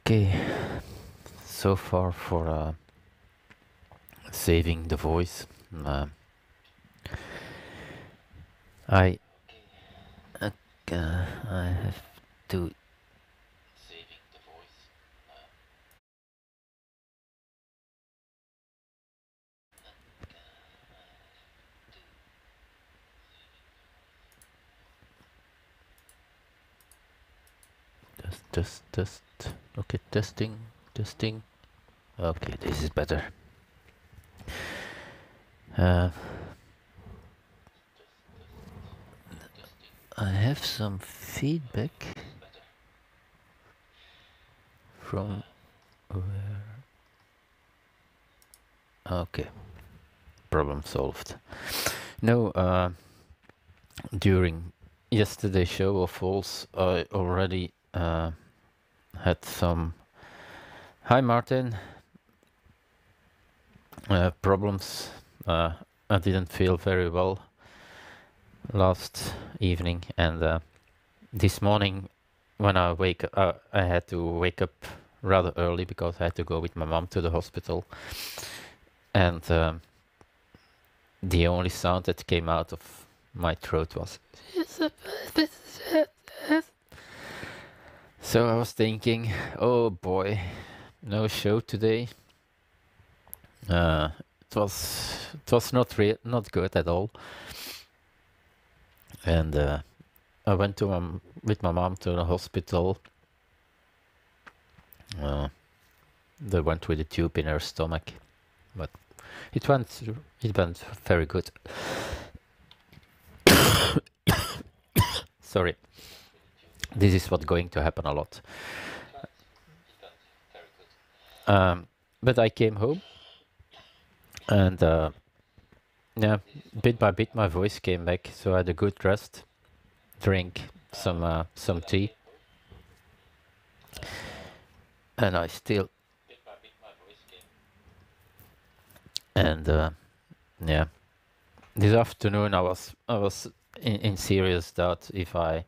Okay, so far for saving the voice. I I have to saving the voice. Test. Okay, testing. Okay, this is better. I have some feedback from where? Okay, problem solved. No, during yesterday's show of SOLS, I already had some. Hi, Martin. Problems. I didn't feel very well last evening, and this morning when I I had to wake up rather early because I had to go with my mom to the hospital, and the only sound that came out of my throat was so I was thinking, oh boy, no show today. It was not good at all, and I went to with my mom to the hospital. They went with a tube in her stomach, but it went very good. Sorry, this is what's going to happen a lot. But I came home, and yeah, bit by bit my voice came back, so I had a good rest, drink some tea, and I still. And yeah, this afternoon I was in serious doubt if I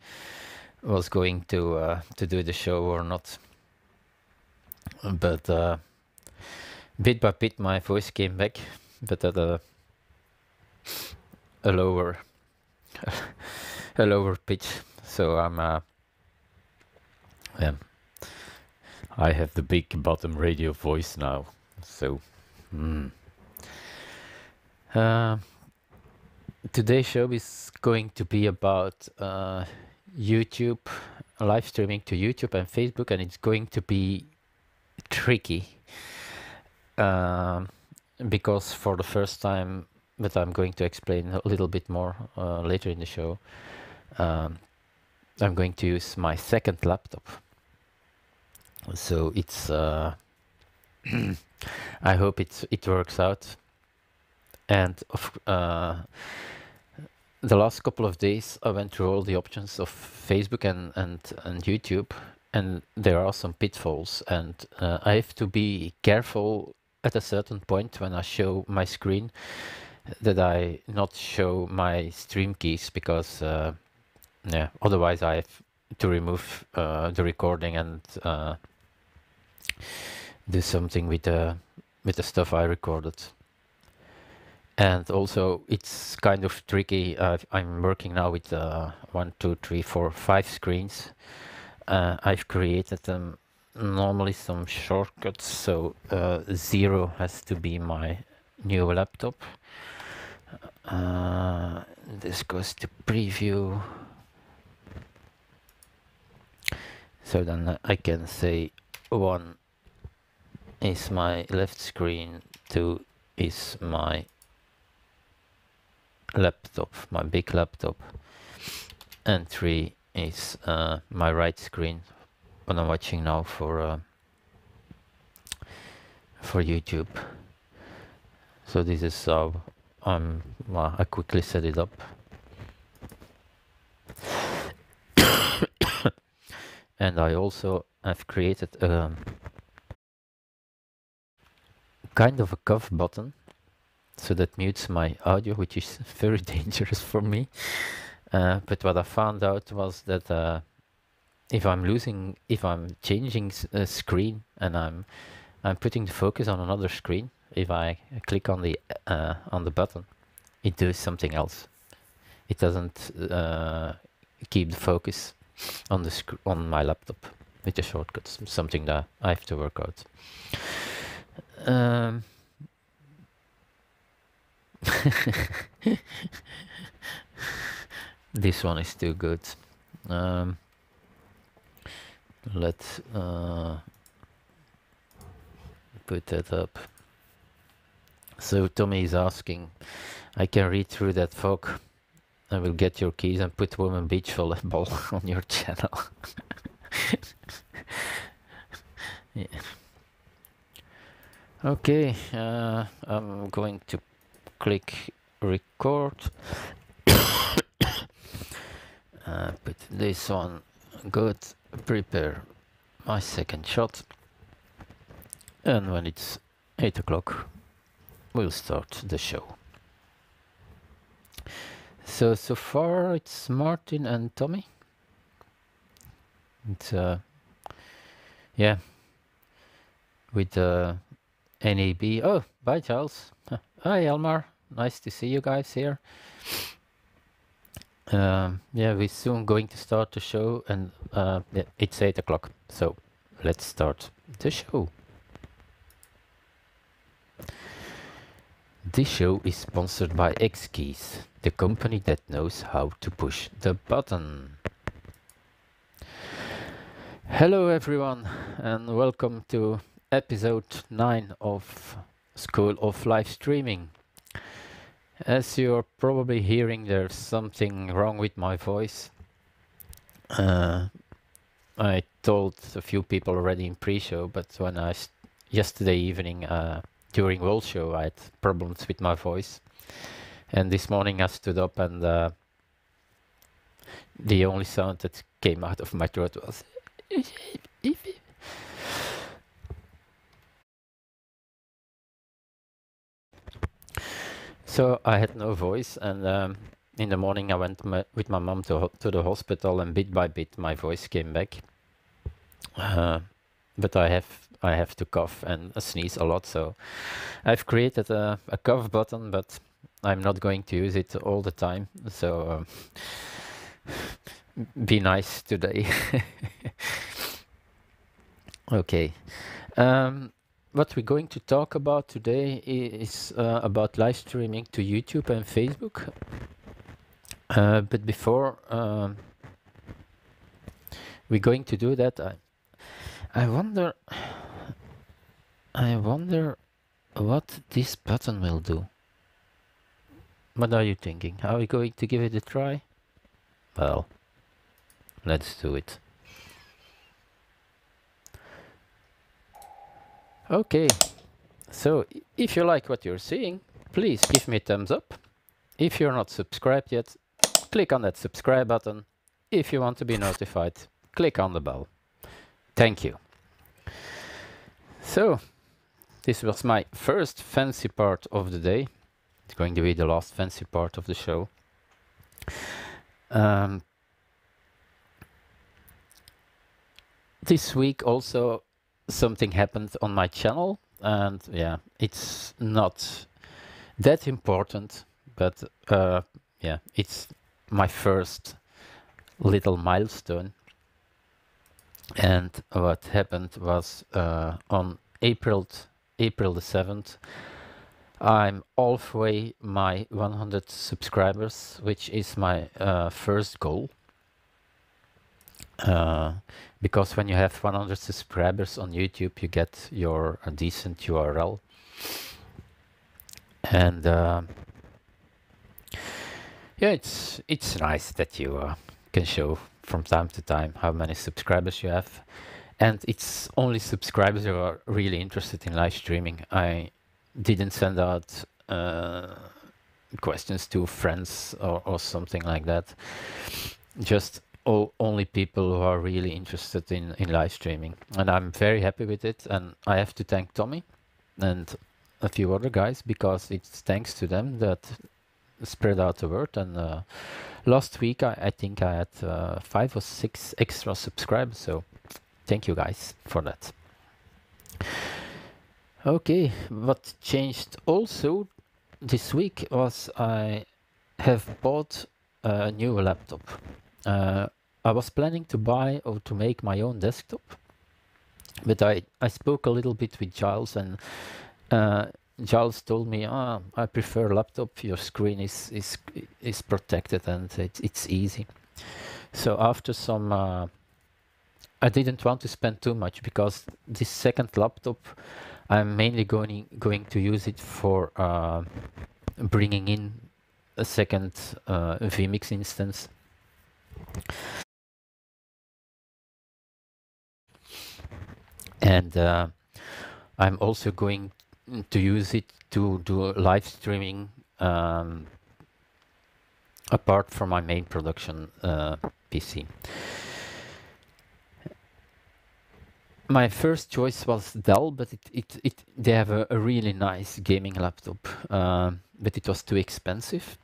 was going to do the show or not. But bit by bit my voice came back, but at a lower a lower pitch. So I'm yeah, I have the big bottom radio voice now. So. Today's show is going to be about YouTube, live streaming to YouTube and Facebook, and it's going to be tricky because for the first time, but I'm going to explain a little bit more later in the show, I'm going to use my second laptop. So it's I hope it works out. And the last couple of days, I went through all the options of Facebook and YouTube, and there are some pitfalls, and I have to be careful at a certain point when I show my screen that I not show my stream keys, because yeah, otherwise I have to remove the recording and do something with the stuff I recorded. And also, it's kind of tricky. I'm working now with 1, 2, 3, 4, 5 screens. I've created normally some shortcuts. So 0 has to be my new laptop. This goes to preview. So then I can say 1 is my left screen, 2 is my laptop, my big laptop, and 3 is my right screen, what I'm watching now for YouTube. So this is how I quickly set it up. And I also have created kind of a cuff button, so that mutes my audio, which is very dangerous for me. But what I found out was that if I'm changing a screen and I'm putting the focus on another screen, if I click on the button, it does something else. It doesn't keep the focus on on my laptop with the shortcuts. Something that I have to work out. This one is too good. Let's put that up. So Tommy is asking, I can read through that fog. I will get your keys and put Woman Beach Volleyball on your channel. Yeah. Okay, I'm going to click record. Put this one. Good. Prepare my second shot. And when it's 8 o'clock, we'll start the show. So far it's Martin and Tommy. It's yeah, with NAB. Oh, bye Charles. Hi Elmar, nice to see you guys here. Yeah, we're soon going to start the show, and yeah, it's 8 o'clock, so let's start the show. This show is sponsored by Xkeys, the company that knows how to push the button. Hello everyone, and welcome to episode 9 of School of Live Streaming. As you're probably hearing, there's something wrong with my voice. I told a few people already in pre-show, but when yesterday evening during World Show, I had problems with my voice, and this morning I stood up and the only sound that came out of my throat was so I had no voice, and in the morning I went with my mom to the hospital, and bit by bit my voice came back. But I have to cough and sneeze a lot, so I've created a cough button, but I'm not going to use it all the time, so be nice today. Okay. What we're going to talk about today is about live streaming to YouTube and Facebook. But before we're going to do that, I wonder what this button will do. What are you thinking? Are we going to give it a try? Well, let's do it. Okay, so if you like what you're seeing, please give me a thumbs up. If you're not subscribed yet, click on that subscribe button. If you want to be notified, click on the bell. Thank you. So, this was my first fancy part of the day. It's going to be the last fancy part of the show. This week also something happened on my channel, and yeah, it's not that important, but yeah, it's my first little milestone. And what happened was on April the 7th, I'm halfway my 100 subscribers, which is my first goal. Because when you have 100 subscribers on YouTube, you get your decent URL. And yeah, it's nice that you can show from time to time how many subscribers you have. And it's only subscribers who are really interested in live streaming. I didn't send out questions to friends or something like that. Just only people who are really interested in live streaming, and I'm very happy with it. And I have to thank Tommy and a few other guys, because it's thanks to them that spread out the word. And last week, I think I had 5 or 6 extra subscribers. So thank you guys for that. Okay, what changed also this week was I have bought a new laptop. I was planning to buy or to make my own desktop, but I spoke a little bit with Giles, and Giles told me, I prefer laptop. Your screen is protected and it's easy. So after some, I didn't want to spend too much because this second laptop, I'm mainly going to use it for bringing in a second vMix instance. And I'm also going to use it to do live streaming apart from my main production PC. My first choice was Dell, but they have a really nice gaming laptop, but it was too expensive.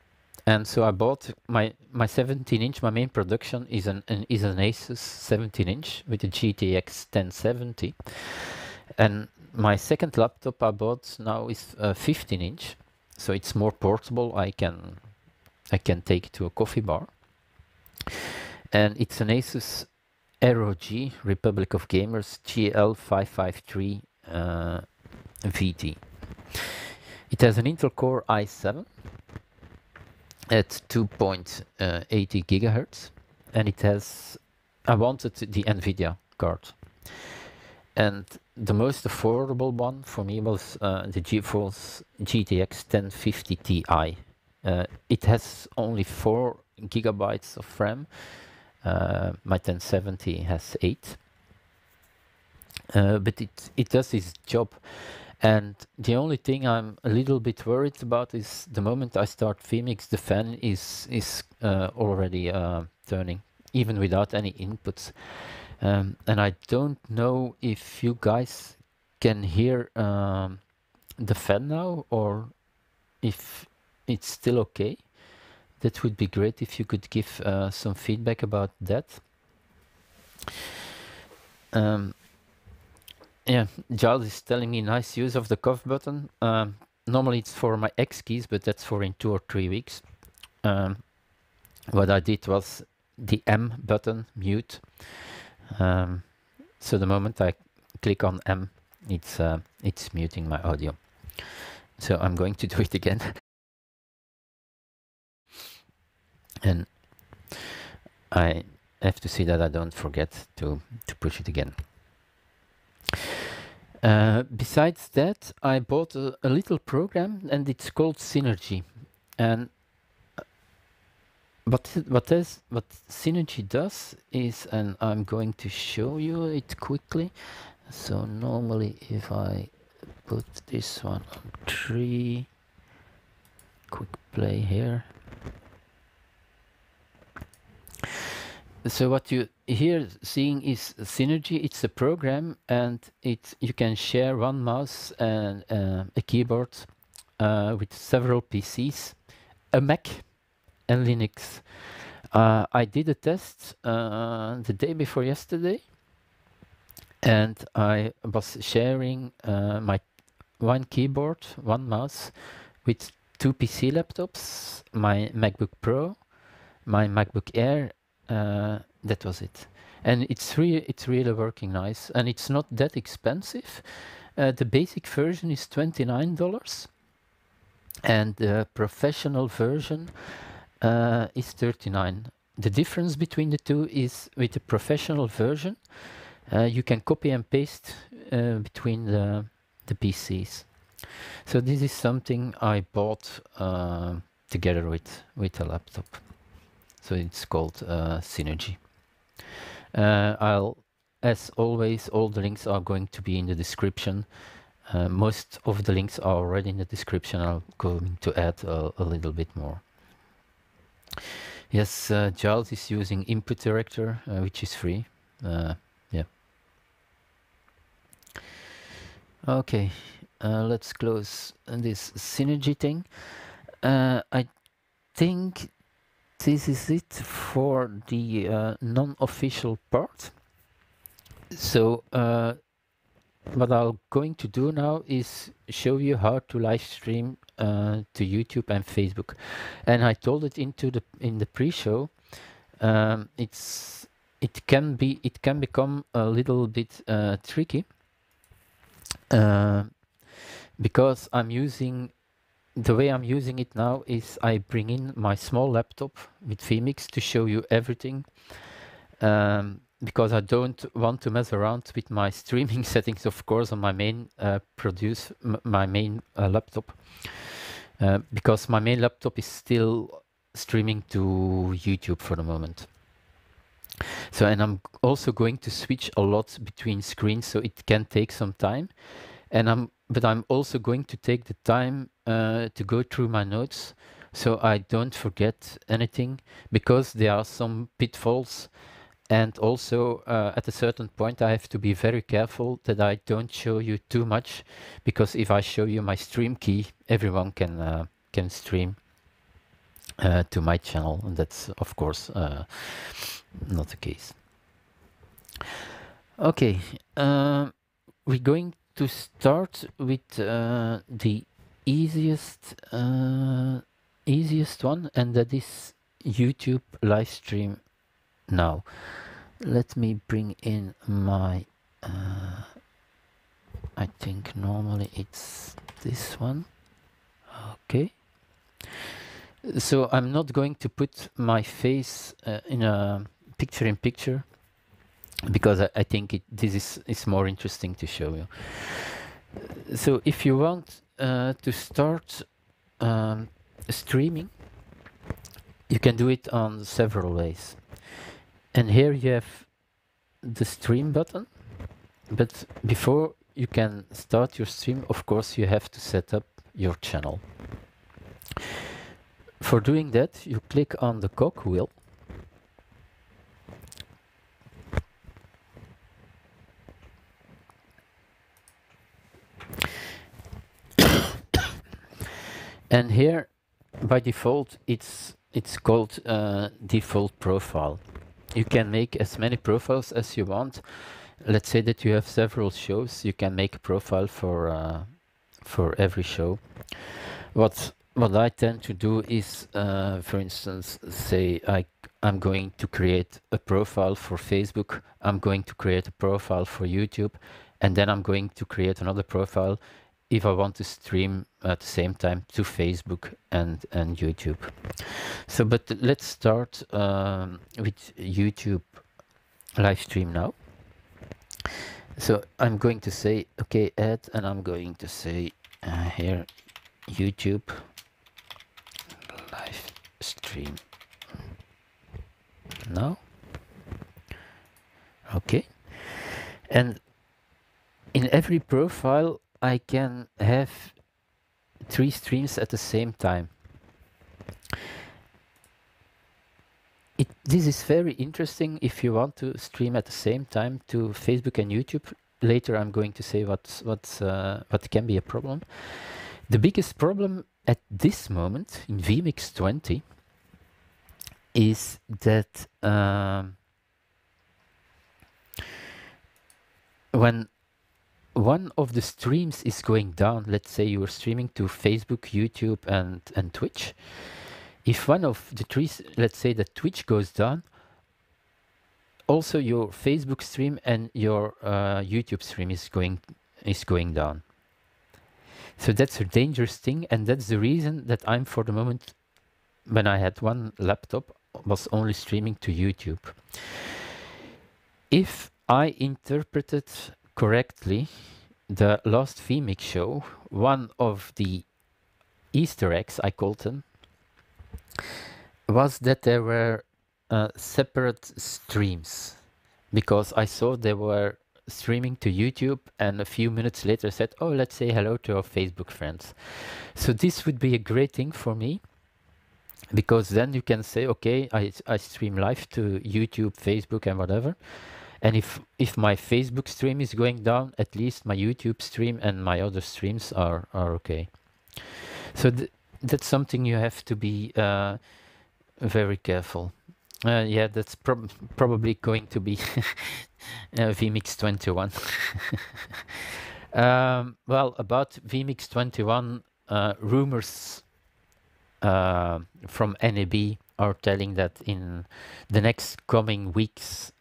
And so I bought my 17-inch. My main production is an Asus 17-inch with a GTX 1070, and my second laptop I bought now is a 15-inch, so it's more portable. I can take it to a coffee bar, and it's an Asus ROG Republic of Gamers GL553 VT. It has an Intel Core i7 at 2.80 gigahertz, and it has, I wanted the NVIDIA card, and the most affordable one for me was the GeForce GTX 1050 Ti. It has only 4 gigabytes of RAM. My 1070 has 8, but it does its job. And the only thing I'm a little bit worried about is the moment I start vMix, the fan is already turning, even without any inputs. And I don't know if you guys can hear the fan now, or if it's still okay. That would be great if you could give some feedback about that. Yeah, Giles is telling me nice use of the cough button. Normally it's for my X keys, but that's for in 2 or 3 weeks. What I did was the M button, mute. So the moment I click on M, it's muting my audio. So I'm going to do it again. And I have to see that I don't forget to push it again. Besides that, I bought a little program, and it's called Synergy. And what Synergy does is, and I'm going to show you it quickly. So normally if I put this one on 3, quick play here. So what you here seeing is Synergy. It's a program, and you can share one mouse and a keyboard with several PCs, a Mac and Linux. I did a test the day before yesterday, and I was sharing my one keyboard, one mouse with 2 PC laptops, my MacBook Pro, my MacBook Air. That was it, and it's really working nice, and it's not that expensive. The basic version is $29, and the professional version is $39. The difference between the two is with the professional version, you can copy and paste between the PCs. So this is something I bought together with a laptop. So it's called Synergy. As always, all the links are going to be in the description. Most of the links are already in the description. I'm going to add a little bit more. Yes, Giles is using Input Director, which is free. Yeah. Okay, let's close this Synergy thing. I think this is it for the non-official part. So what I'm going to do now is show you how to live stream to YouTube and Facebook. And I told it in the pre-show. It can become a little bit tricky because the way I'm using it now is I bring in my small laptop with vMix to show you everything. Because I don't want to mess around with my streaming settings, of course, on my main laptop, because my main laptop is still streaming to YouTube for the moment. So, and I'm also going to switch a lot between screens, so it can take some time. But I'm also going to take the time to go through my notes, so I don't forget anything, because there are some pitfalls. And also, at a certain point, I have to be very careful that I don't show you too much, because if I show you my stream key, everyone can stream to my channel, and that's of course not the case. Okay, we're going to start with the easiest one, and that is YouTube live stream now. Let me bring in my I think normally it's this one. Okay, so I'm not going to put my face in a picture-in-picture, because I think this is more interesting to show you. So if you want to start streaming, you can do it on several ways. And here you have the stream button, but before you can start your stream, of course, you have to set up your channel. For doing that, you click on the cogwheel. And here, by default, it's called default profile. You can make as many profiles as you want. Let's say that you have several shows. You can make a profile for every show. What I tend to do is, for instance, say I'm going to create a profile for Facebook. I'm going to create a profile for YouTube, and then I'm going to create another profile if I want to stream at the same time to Facebook and YouTube. So, but let's start with YouTube live stream now. So I'm going to say, okay, add, and I'm going to say here, YouTube live stream now. Okay. And in every profile, I can have 3 streams at the same time. This is very interesting if you want to stream at the same time to Facebook and YouTube. Later I'm going to say what can be a problem. The biggest problem at this moment in vMix 20 is that when one of the streams is going down, let's say you are streaming to Facebook, YouTube, and Twitch. If one of the 3, let's say that Twitch goes down, also your Facebook stream and your YouTube stream is going down. So that's a dangerous thing, and that's the reason that I'm, for the moment, when I had one laptop, was only streaming to YouTube. If I interpreted correctly the last vMix show, one of the Easter eggs, I called them, was that there were separate streams, because I saw they were streaming to YouTube, and a few minutes later said, oh, let's say hello to our Facebook friends. So this would be a great thing for me, because then you can say, okay, I stream live to YouTube, Facebook, and whatever. And if my Facebook stream is going down, at least my YouTube stream and my other streams are okay. So that's something you have to be very careful. Yeah, that's probably going to be vMix 21. Well, about vMix 21, rumors from NAB are telling that in the next coming weeks,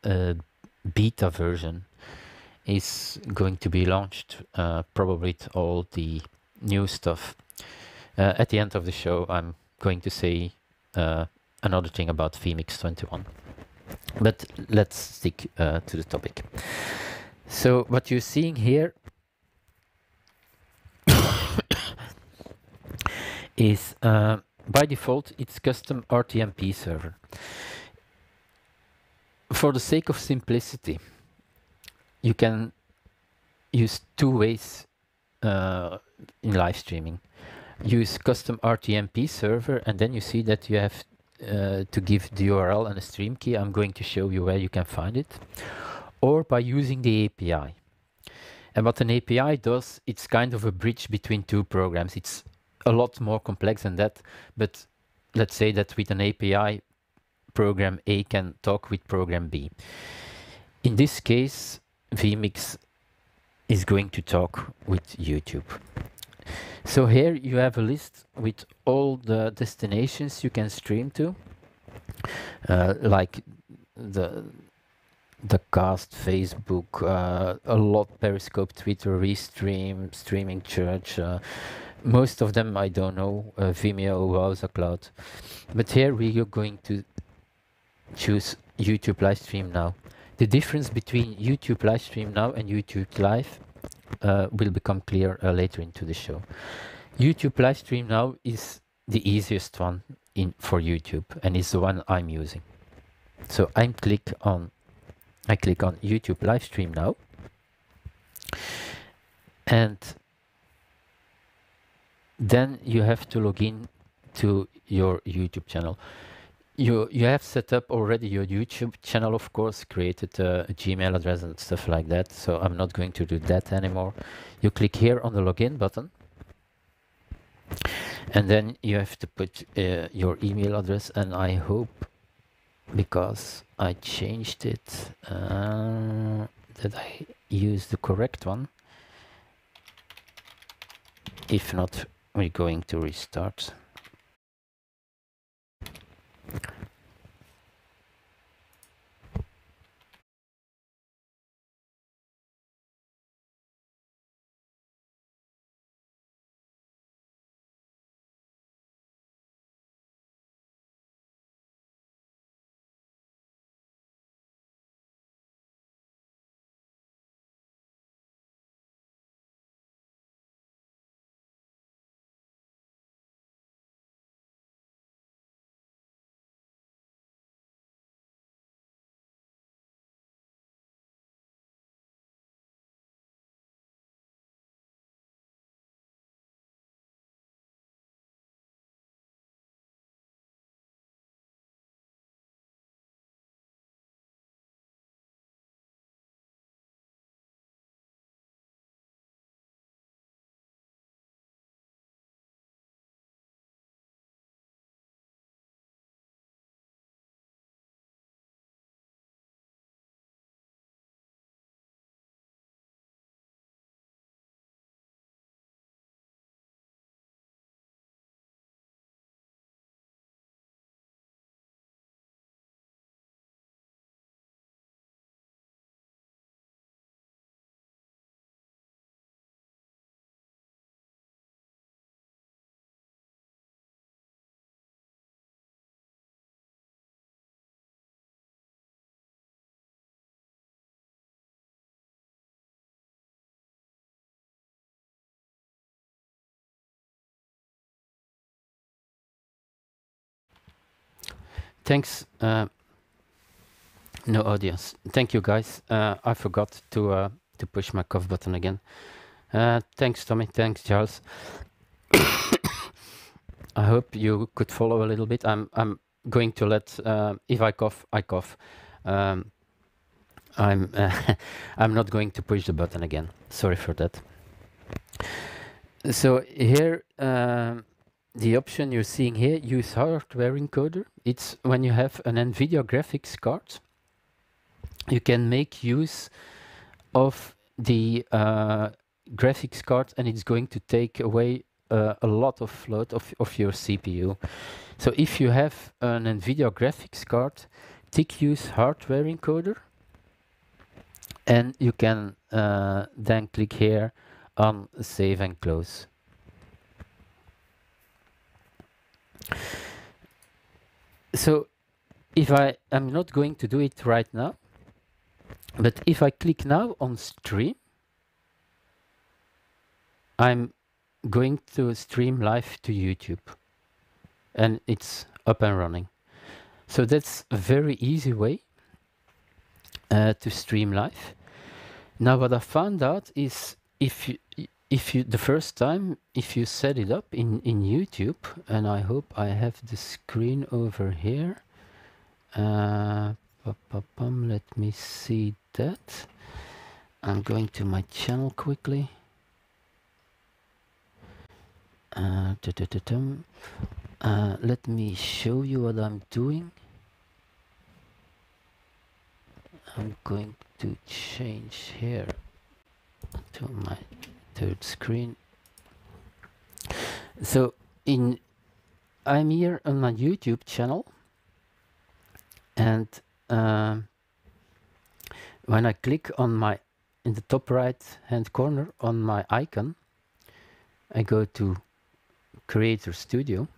beta version is going to be launched, probably with all the new stuff. At the end of the show, I'm going to say another thing about vMix 21. But let's stick to the topic. So what you're seeing here is by default it's custom RTMP server. For the sake of simplicity, you can use two ways in live streaming. Use custom RTMP server, and then you see that you have to give the URL and a stream key. I'm going to show you where you can find it. Or by using the API. And what an API does, it's kind of a bridge between two programs. It's a lot more complex than that, but let's say that with an API, program A can talk with program B. In this case, vMix is going to talk with YouTube. So here you have a list with all the destinations you can stream to, like the cast, Facebook, a lot, Periscope, Twitter, Restream, Streaming Church. Most of them I don't know, Vimeo, Wowza Cloud. But here we are going to choose YouTube Livestream Now. The difference between YouTube Livestream Now and YouTube Live will become clear later into the show. YouTube Livestream Now is the easiest one for YouTube and is the one I'm using. So I click on YouTube Livestream Now, and then you have to log in to your YouTube channel. You have set up already your YouTube channel, of course, created a Gmail address and stuff like that, so I'm not going to do that anymore. You click here on the login button, and then you have to put your email address, and I hope, because I changed it, that I use the correct one. If not, we're going to restart. Thanks. No audience. Thank you, guys. I forgot to push my cough button again. Thanks, Tommy. Thanks, Charles. I hope you could follow a little bit. I'm going to let if I cough, I cough. I'm I'm not going to push the button again. Sorry for that. So here the option you're seeing here, use hardware encoder. It's when you have an NVIDIA graphics card, you can make use of the graphics card, and it's going to take away a lot of load of your CPU. So if you have an NVIDIA graphics card, tick use hardware encoder, and you can then click here on save and close. So if I'm not going to do it right now, but if I click now on stream, I'm going to stream live to YouTube, and it's up and running. So that's a very easy way to stream live. Now what I found out is if you the first time, if you set it up in YouTube, and I hope I have the screen over here. Let me see that. I'm going to my channel quickly. Let me show you what I'm doing. I'm going to change here to my third screen. So I'm here on my YouTube channel, and when I click on in the top right hand corner on my icon, I go to Creator Studio.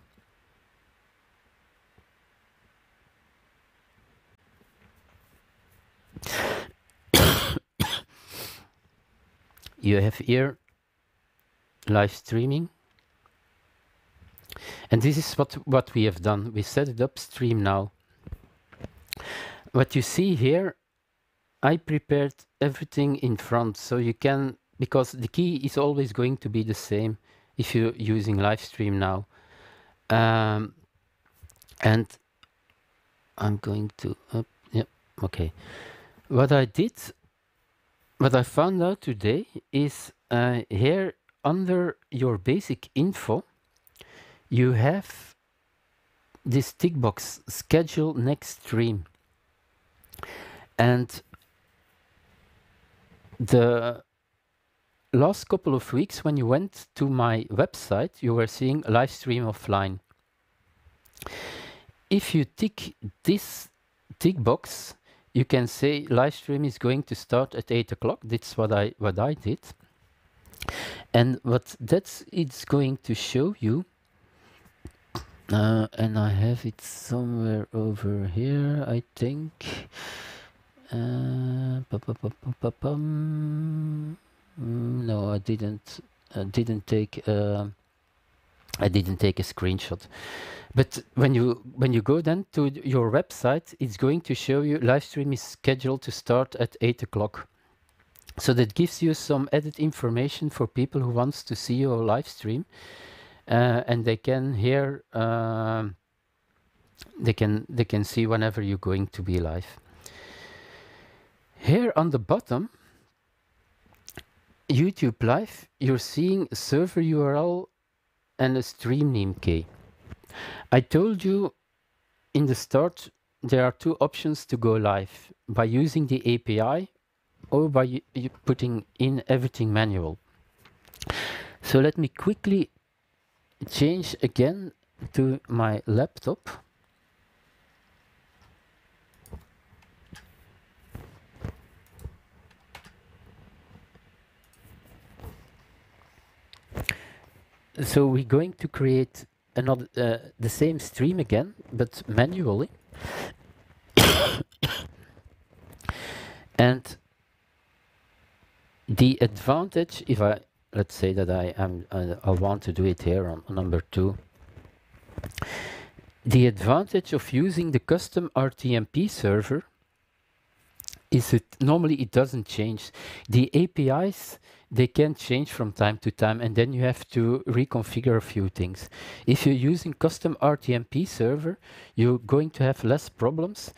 You have here live streaming, and this is what we have done. We set it up, stream now. What you see here, I prepared everything in front, so you can, because the key is always going to be the same if you're using live stream now. And I'm going to yep, okay. What I found out today is here under your basic info, you have this tick box, schedule next stream. And the last couple of weeks when you went to my website, you were seeing live stream offline. If you tick this tick box, you can say live stream is going to start at 8 o'clock. That's what I did. And what it's going to show you, and I have it somewhere over here, I think. No, I didn't take a screenshot. But when you go then to your website, it's going to show you live stream is scheduled to start at 8 o'clock. So that gives you some added information for people who wants to see your live stream, and they can hear, they can see whenever you're going to be live. Here on the bottom, YouTube Live, you're seeing a server URL and a stream name key. I told you in the start there are two options to go live, by using the API or by putting in everything manual. So let me quickly change again to my laptop. So we're going to create another the same stream again, but manually. And the advantage, if let's say that I want to do it here on number 2. The advantage of using the custom RTMP server is that normally it doesn't change. The APIs, they can change from time to time, and then you have to reconfigure a few things. If you're using custom RTMP server, you're going to have less problems.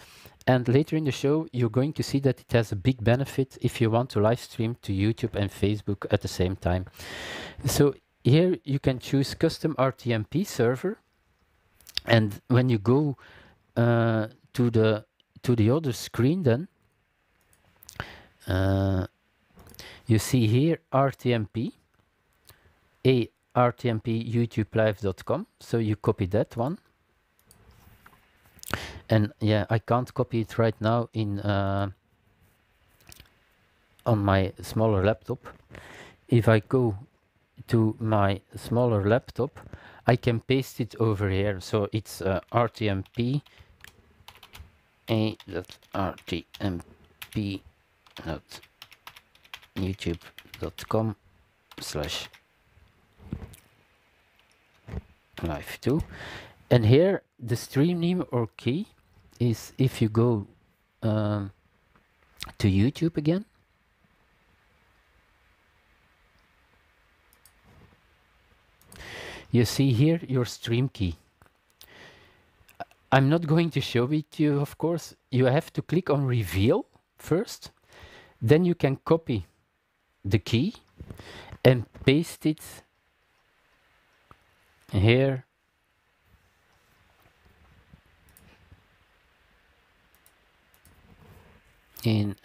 And later in the show, you're going to see that it has a big benefit if you want to live stream to YouTube and Facebook at the same time. So here you can choose custom RTMP server, and when you go to the other screen, then you see here RTMP, RTMP youtubelive.com. So you copy that one, and yeah, I can't copy it right now in on my smaller laptop. If I go to my smaller laptop, I can paste it over here. So it's RTMP a.rtmp.youtube.com/live2, and here the stream name or key is, if you go to YouTube again, you see here your stream key. I'm not going to show it to you, of course. You have to click on reveal first, then you can copy the key and paste it here in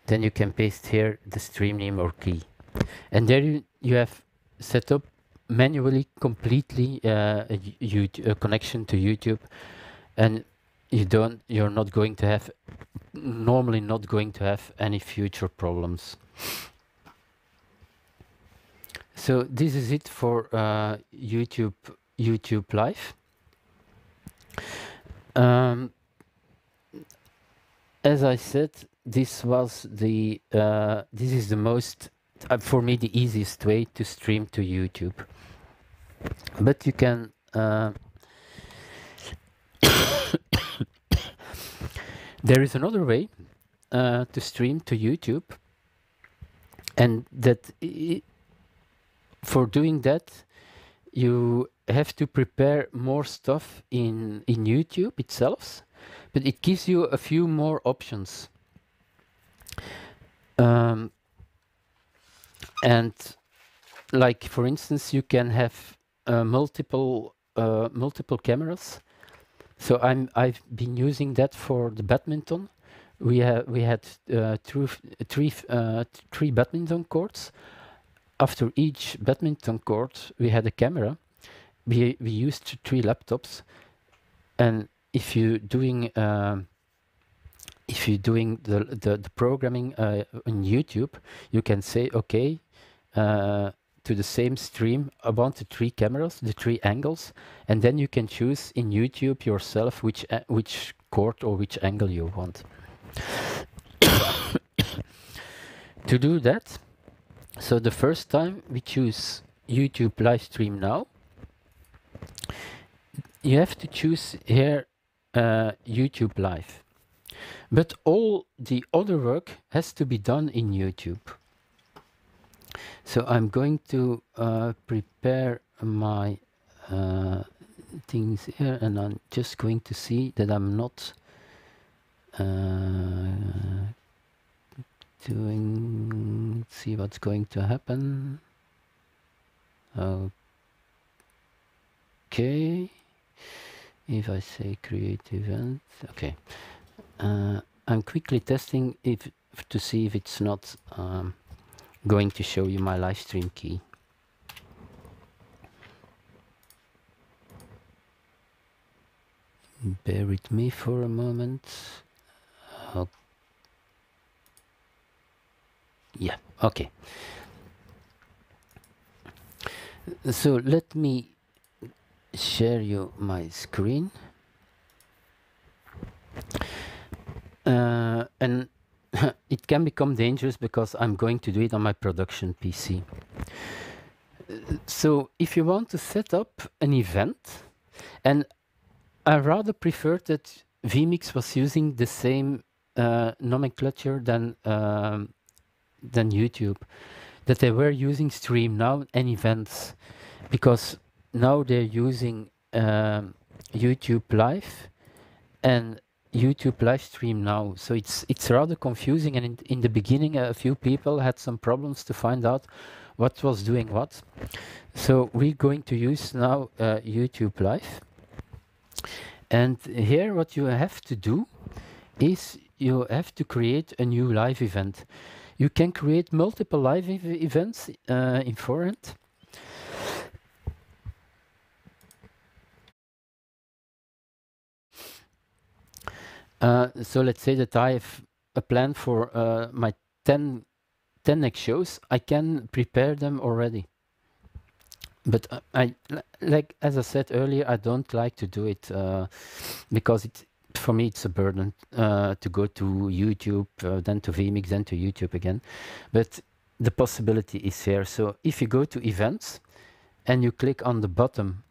then you can paste here the stream name or key, and there you have set up manually completely a connection to YouTube, and you're not going to have, normally not going to have any future problems. So this is it for YouTube Live. As I said, this was the this is the most for me the easiest way to stream to YouTube. But you can there is another way to stream to YouTube, and that for doing that you have to prepare more stuff in YouTube itself, but it gives you a few more options. And like, for instance, you can have multiple cameras. So I've been using that for the badminton. We had three badminton courts. After each badminton court, we had a camera. We used 3 laptops, and if you're doing the programming on YouTube, you can say, okay, to the same stream, I want the 3 cameras, the 3 angles, and then you can choose in YouTube yourself which court or which angle you want. To do that, so the first time we choose YouTube live stream now, you have to choose here YouTube live. But all the other work has to be done in YouTube. So I'm going to prepare my things here, and I'm just going to see that I'm not see what's going to happen. Okay, if I say create event, okay. I'm quickly testing to see if it's not going to show you my live stream key. Bear with me for a moment. Yeah, okay. So let me share you my screen. And it can become dangerous because I'm going to do it on my production PC. So if you want to set up an event, and I rather prefer that vMix was using the same nomenclature than YouTube, that they were using Stream Now and events, because now they're using YouTube Live, and YouTube live stream now. So it's rather confusing, and in the beginning a few people had some problems to find out what was doing what. So we're going to use now YouTube Live. And here what you have to do is you have to create a new live event. You can create multiple live events in forehand. So let's say that I have a plan for my 10 next shows. I can prepare them already. But like as I said earlier, I don't like to do it because for me it's a burden to go to YouTube, then to vMix, then to YouTube again. But the possibility is here. So if you go to events and you click on the bottom,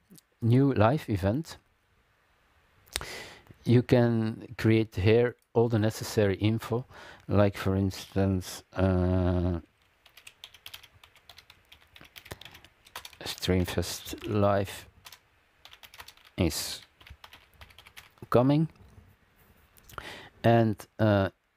new live event, you can create here all the necessary info, like for instance, Streamfest Live is coming, and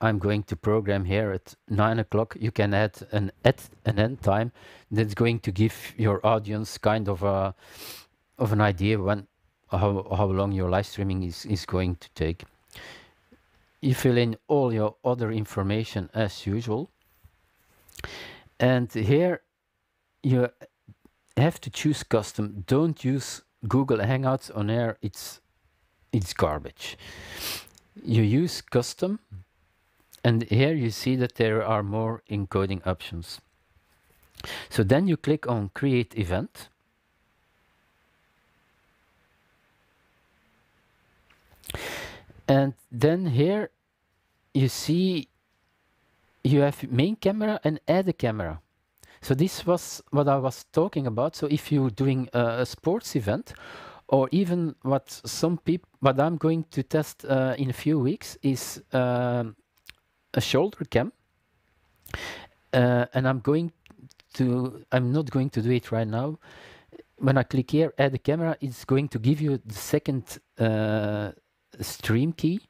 I'm going to program here at 9 o'clock. You can add an end time that's going to give your audience kind of an idea when how long your live streaming is going to take. You fill in all your other information as usual, and here you have to choose custom. Don't use Google Hangouts on air. It's garbage. You use custom, and here you see that there are more encoding options. So then you click on create event, and then here you see you have main camera and add a camera. So this was what I was talking about. So if you're doing a sports event, or even what I'm going to test in a few weeks is a shoulder cam, and I'm not going to do it right now. When I click here, add a camera, it's going to give you the second stream key.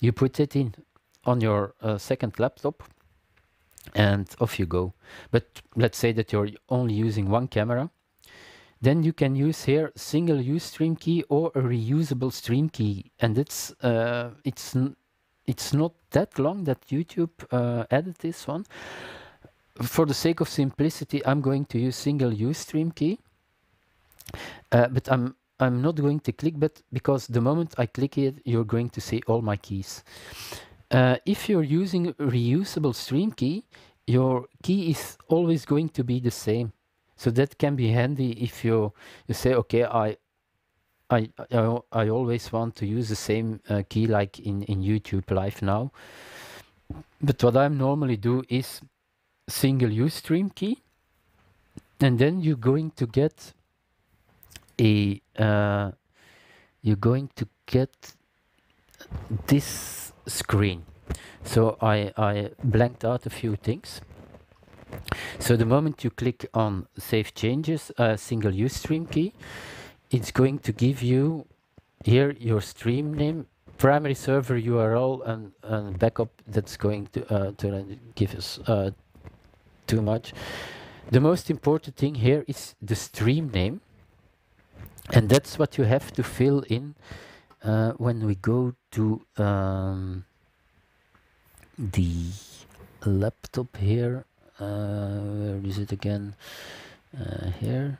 You put it in on your second laptop, and off you go. But let's say that you're only using one camera. Then you can use here single use stream key or a reusable stream key, and it's not that long that YouTube added this one. For the sake of simplicity, I'm going to use single use stream key, but I'm not going to click but because the moment I click it, you're going to see all my keys. If you're using reusable stream key, your key is always going to be the same. So that can be handy if you say, okay, I always want to use the same key like in YouTube Live now. But what I normally do is single use stream key, and then you're going to get this screen. So I blanked out a few things. So the moment you click on Save Changes, single use stream key, it's going to give you here your stream name, primary server URL, and backup. That's going to give us too much. The most important thing here is the stream name, and that's what you have to fill in when we go to the laptop here. Where is it again? Here.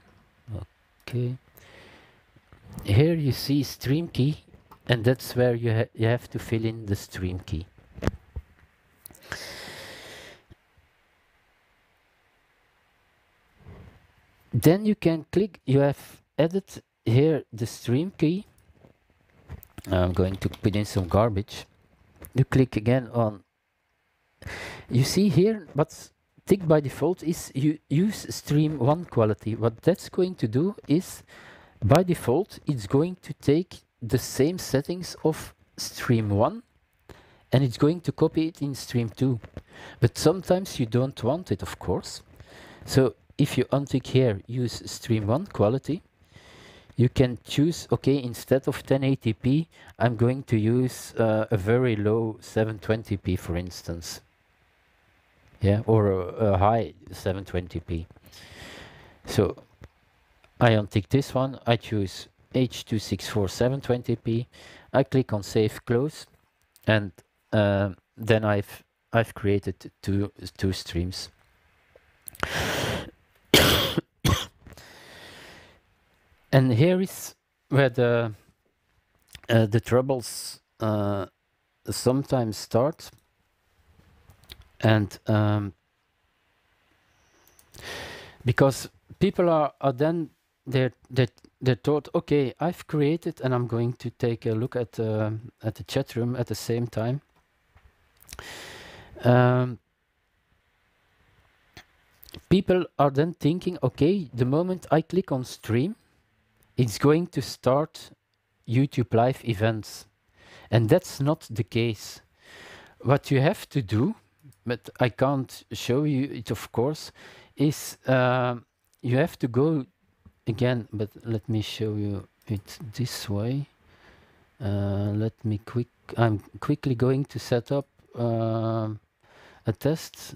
Okay. Here you see stream key, and that's where you have to fill in the stream key. Then you can click, you have added here the stream key. I'm going to put in some garbage. You click again on, you see here what's ticked by default is you use stream 1 quality. What that's going to do is, by default, it's going to take the same settings of stream 1 and it's going to copy it in stream 2. But sometimes you don't want it, of course. So if you untick here, use stream 1 quality, You can choose, okay, instead of 1080p, I'm going to use a very low 720p, for instance. Yeah, or a high 720p. So I untick this one, I choose H.264 720p, I click on Save Close, and then I've created two streams. And here is where the troubles sometimes start, and because people are then they're thought, okay, I've created, and I'm going to take a look at the chat room at the same time. People are then thinking, okay, the moment I click on stream, it's going to start YouTube live events, and that's not the case. What you have to do, but I can't show you it, of course, is you have to go again, but let me show you it this way. I'm quickly going to set up a test,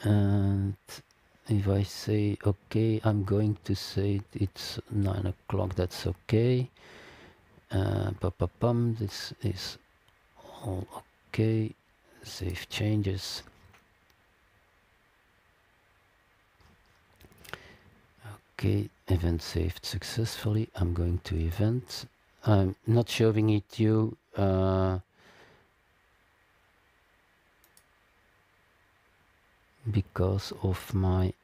and if I say okay, I'm going to say it's 9 o'clock. That's okay. This is all okay. Save changes. Okay, event saved successfully. I'm going to event. I'm not showing it to you because of my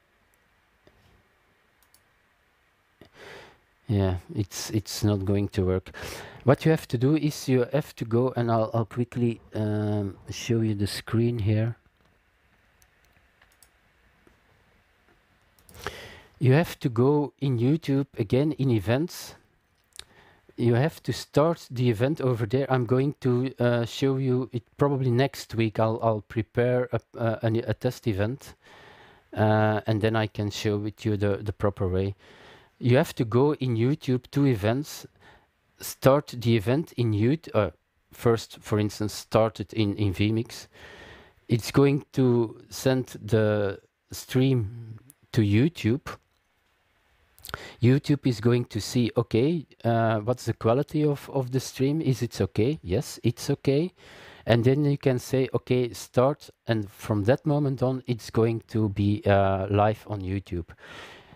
it's not going to work. What you have to do is you have to go, and I'll quickly show you the screen here. You have to go in YouTube again in events. You have to start the event over there. I'm going to show you it probably next week. I'll prepare a test event, and then I can show it you the proper way. You have to go in YouTube to events, start the event in YouTube. First, for instance, start it in vMix. It's going to send the stream to YouTube. YouTube is going to see, okay, what's the quality of the stream? Is it okay? Yes, it's okay. And then you can say, okay, start. And from that moment on, it's going to be live on YouTube.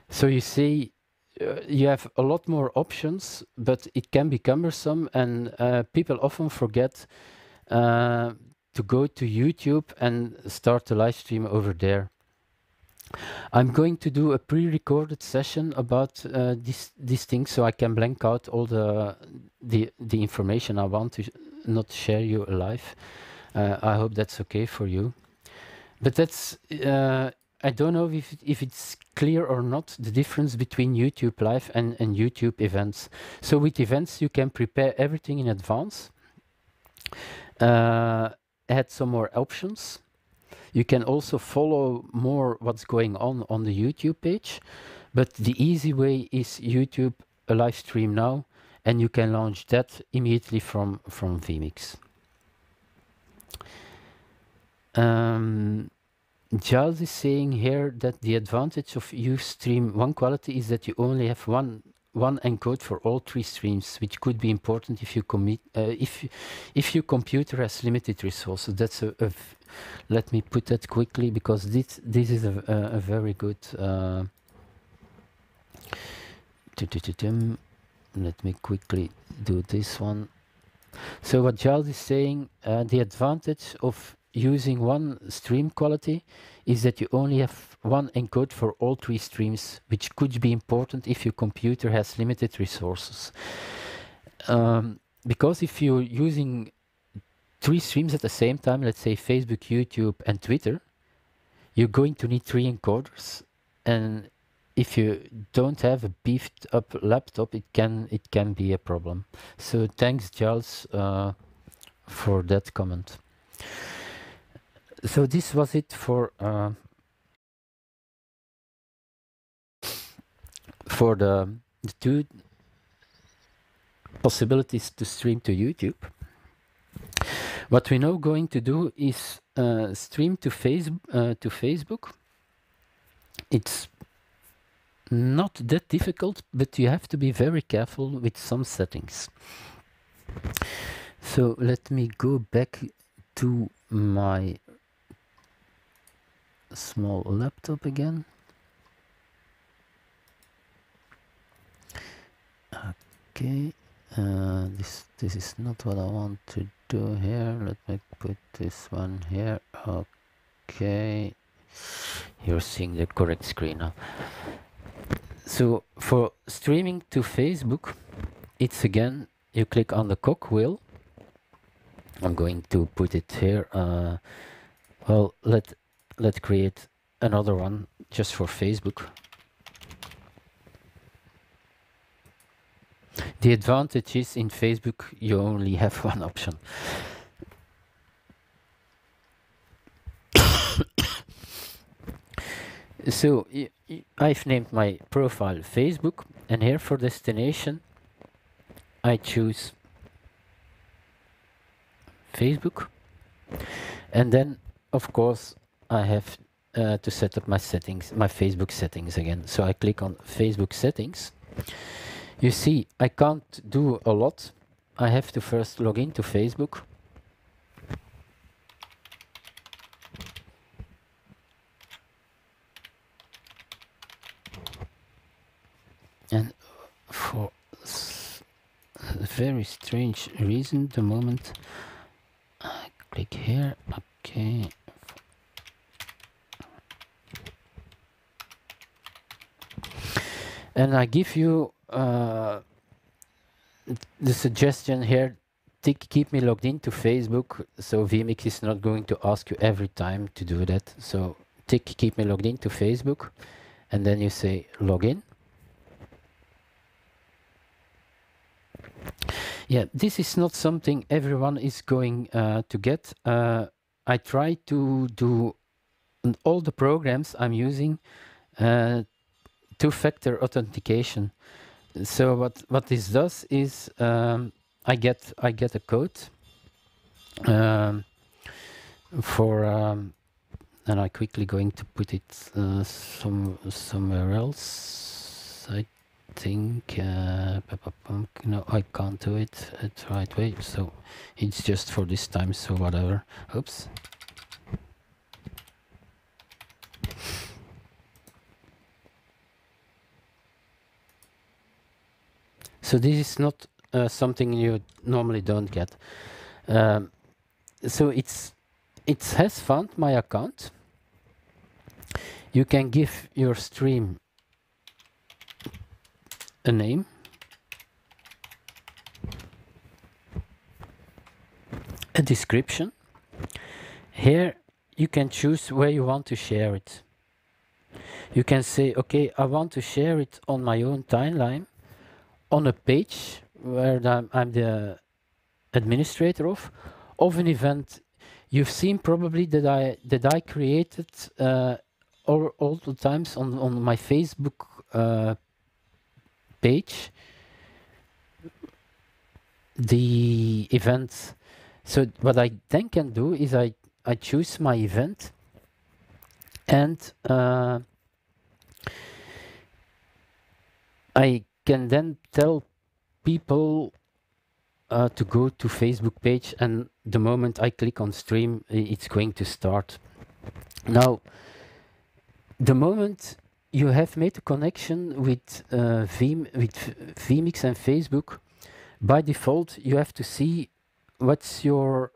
So you see, you have a lot more options, but it can be cumbersome, and people often forget to go to YouTube and start the live stream over there. I'm going to do a pre-recorded session about these things, so I can blank out all the information I want to not share you live. I hope that's okay for you. But that's I don't know if it's clear or not, the difference between YouTube Live and YouTube events. So with events, you can prepare everything in advance, add some more options. You can also follow more what's going on the YouTube page. But the easy way is YouTube a live stream now, and you can launch that immediately from vMix. Giles is saying here that the advantage of Ustream one quality is that you only have one encode for all 3 streams, which could be important if you if your computer has limited resources. That's let me put that quickly, because this is a very good. Let me quickly do this one. So what Giles is saying, the advantage of using one stream quality is that you only have one encode for all 3 streams, which could be important if your computer has limited resources. Because if you're using 3 streams at the same time, let's say Facebook, YouTube, and Twitter, you're going to need 3 encoders. And if you don't have a beefed up laptop, it can be a problem. So thanks, Giles, for that comment. So this was for the two possibilities to stream to YouTube. What we're now going to do is stream to Facebook. It's not that difficult, but you have to be very careful with some settings. So let me go back to my small laptop again. Okay, this is not what I want to do here. Let me put this one here. Okay, you're seeing the correct screen now. So for streaming to Facebook, it's again, you click on the cogwheel. I'm going to put it here. Well, let's create another one just for Facebook. The advantage is in Facebook you only have one option. So I've named my profile Facebook, and here for destination I choose Facebook, and then of course I have to set up my settings, my Facebook settings again. So I click on Facebook settings. You see, I can't do a lot. I have to first log into Facebook. And for a very strange reason, the moment I click here, okay. And I give you the suggestion here, keep me logged into Facebook, so vMix is not going to ask you every time to do that. So keep me logged into Facebook, and then you say login. Yeah, this is not something everyone is going to get. I try to do all the programs I'm using two-factor authentication. So what this does is I get a code for and I'm quickly going to put it somewhere else. I think no, I can't do it the right way, so it's just for this time, so whatever. Oops. So this is not something you normally don't get. So it has found my account. You can give your stream a name. A description. Here you can choose where you want to share it. You can say, okay, I want to share it on my own timeline, on a page where I'm the administrator of an event. You've seen probably that I created all the times on my Facebook page the events. So what I then can do is I choose my event, and I can then tell people to go to Facebook page, and the moment I click on stream, it's going to start. Now, the moment you have made a connection with vMix and Facebook, by default you have to see what's your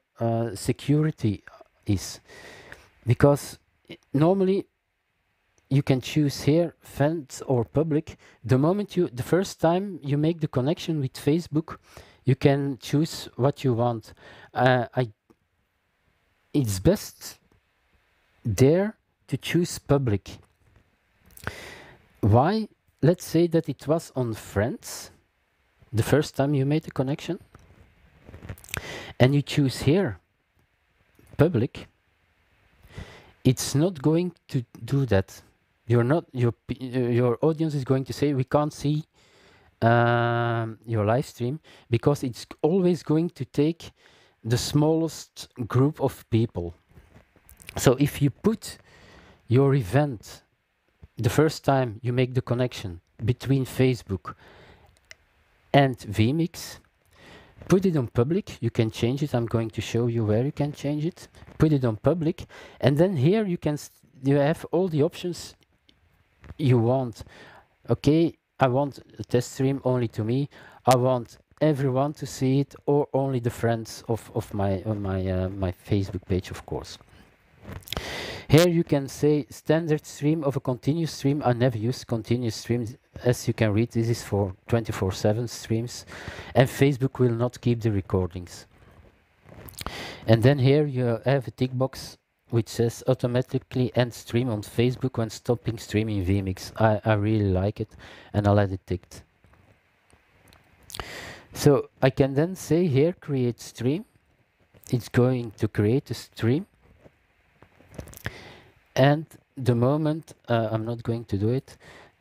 security is, because normally you can choose here friends or public. The moment the first time you make the connection with Facebook, you can choose what you want. It's best there to choose public. Why? Let's say that it was on friends the first time you made a connection, and you choose here public. It's not going to do that. You're not your audience is going to say we can't see your live stream, because it's always going to take the smallest group of people. So if you put your event the first time you make the connection between Facebook and vMix, put it on public. You can change it. I'm going to show you where you can change it. Put it on public, and then here you can you have all the options you want. Okay, I want a test stream only to me. I want everyone to see it, or only the friends of my my Facebook page, of course. Here you can say standard stream of a continuous stream. I never use continuous streams. As you can read, this is for 24/7 streams, and Facebook will not keep the recordings. And then here you have a tick box which says automatically end stream on Facebook when stopping streaming vMix. I really like it, and I'll let it ticked. So I can then say here create stream. It's going to create a stream, and the moment I'm not going to do it,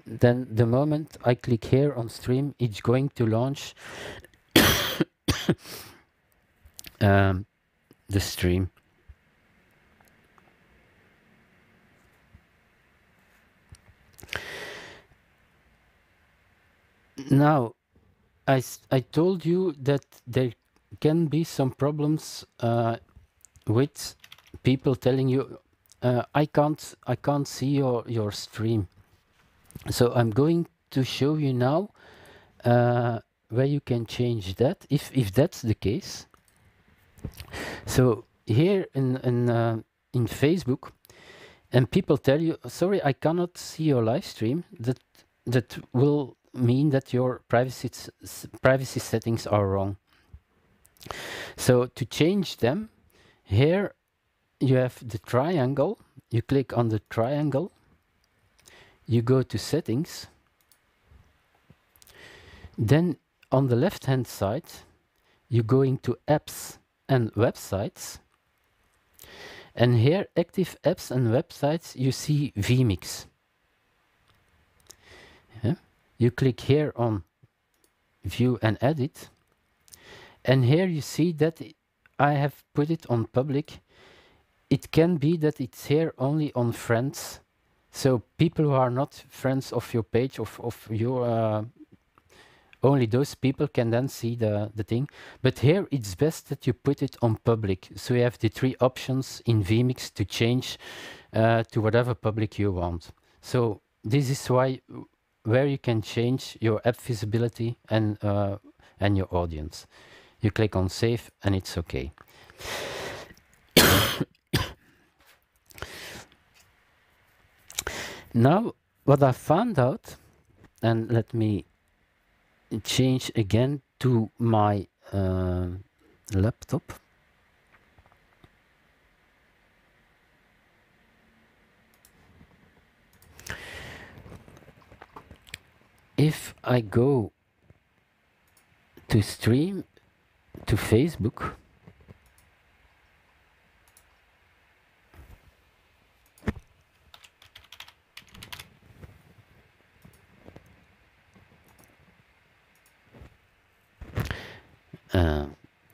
then the moment I click here on stream, it's going to launch the stream. Now, I told you that there can be some problems with people telling you I can't see your stream. So I'm going to show you now where you can change that if that's the case. So here in Facebook, and people tell you, sorry, I cannot see your live stream. That will mean that your privacy settings are wrong. So to change them, here you have the triangle. You click on the triangle. You go to settings. Then on the left hand side, you go into apps and websites. And here, active apps and websites, you see vMix. Yeah. You click here on view and edit. And here you see that I have put it on public. It can be that it's here only on friends. So people who are not friends of your page, of your, only those people can then see the thing. But here it's best that you put it on public. So you have the 3 options in vMix to change to whatever public you want. So this is where you can change your app visibility and your audience. You click on save and it's okay. Now, what I found out, and let me change again to my laptop. If I go to stream to Facebook,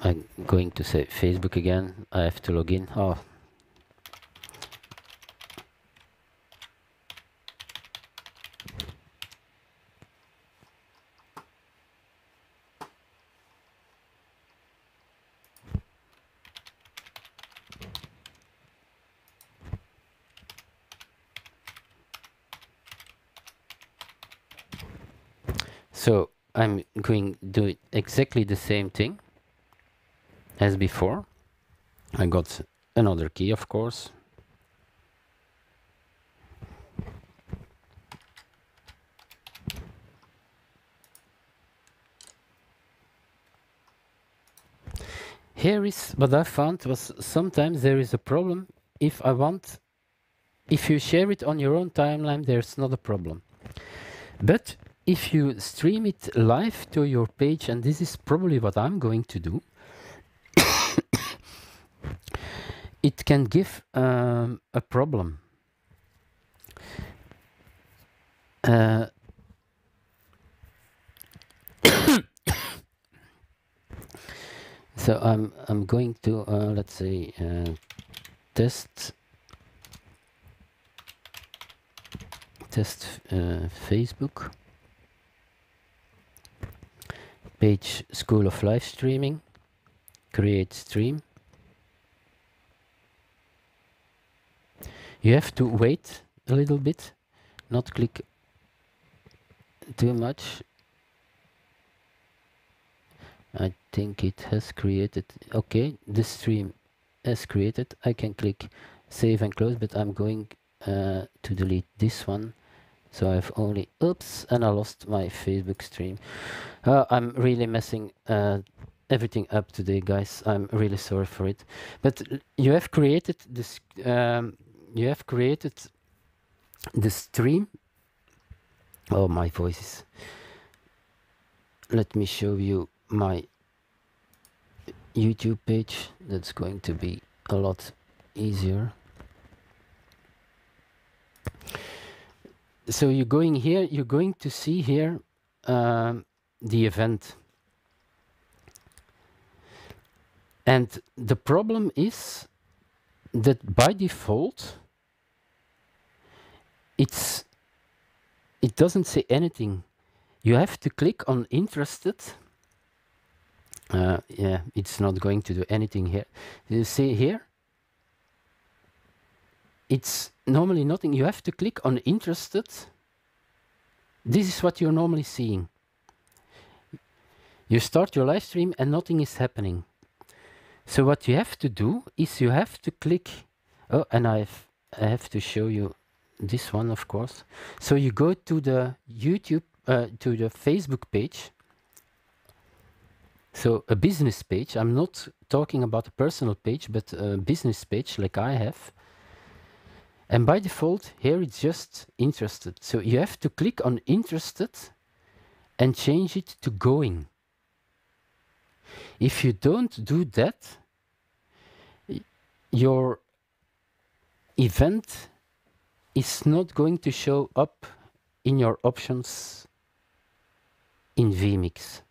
I'm going to say Facebook again. I have to log in. Oh. So I'm going to do exactly the same thing as before. I got another key, of course. Here is what I found was sometimes there is a problem. If you share it on your own timeline, there's not a problem. But if you stream it live to your page, and this is probably what I'm going to do, it can give a problem. Uh, so I'm going to let's say test Facebook page School of Live Streaming, create stream. You have to wait a little bit, not click too much. I think it has created. Okay, the stream has created. I can click save and close, but I'm going to delete this one. So I've only, oops, and I lost my Facebook stream. I'm really messing everything up today, guys. I'm really sorry for it. But you have created this. You have created the stream. Oh, my voice. Let me show you my YouTube page. That's going to be a lot easier. So you're going here, you're going to see here the event. And the problem is that by default, it doesn't say anything. You have to click on interested. Yeah, it's not going to do anything here. You see here? It's normally nothing. You have to click on interested. This is what you're normally seeing. You start your live stream and nothing is happening. So what you have to do is you have to click. Oh, and I have to show you this one, of course. So you go to the YouTube, to the Facebook page. So a business page. I'm not talking about a personal page, but a business page like I have. And by default, here it's just interested. So you have to click on interested and change it to going. If you don't do that, your event is not going to show up in your options in vMix.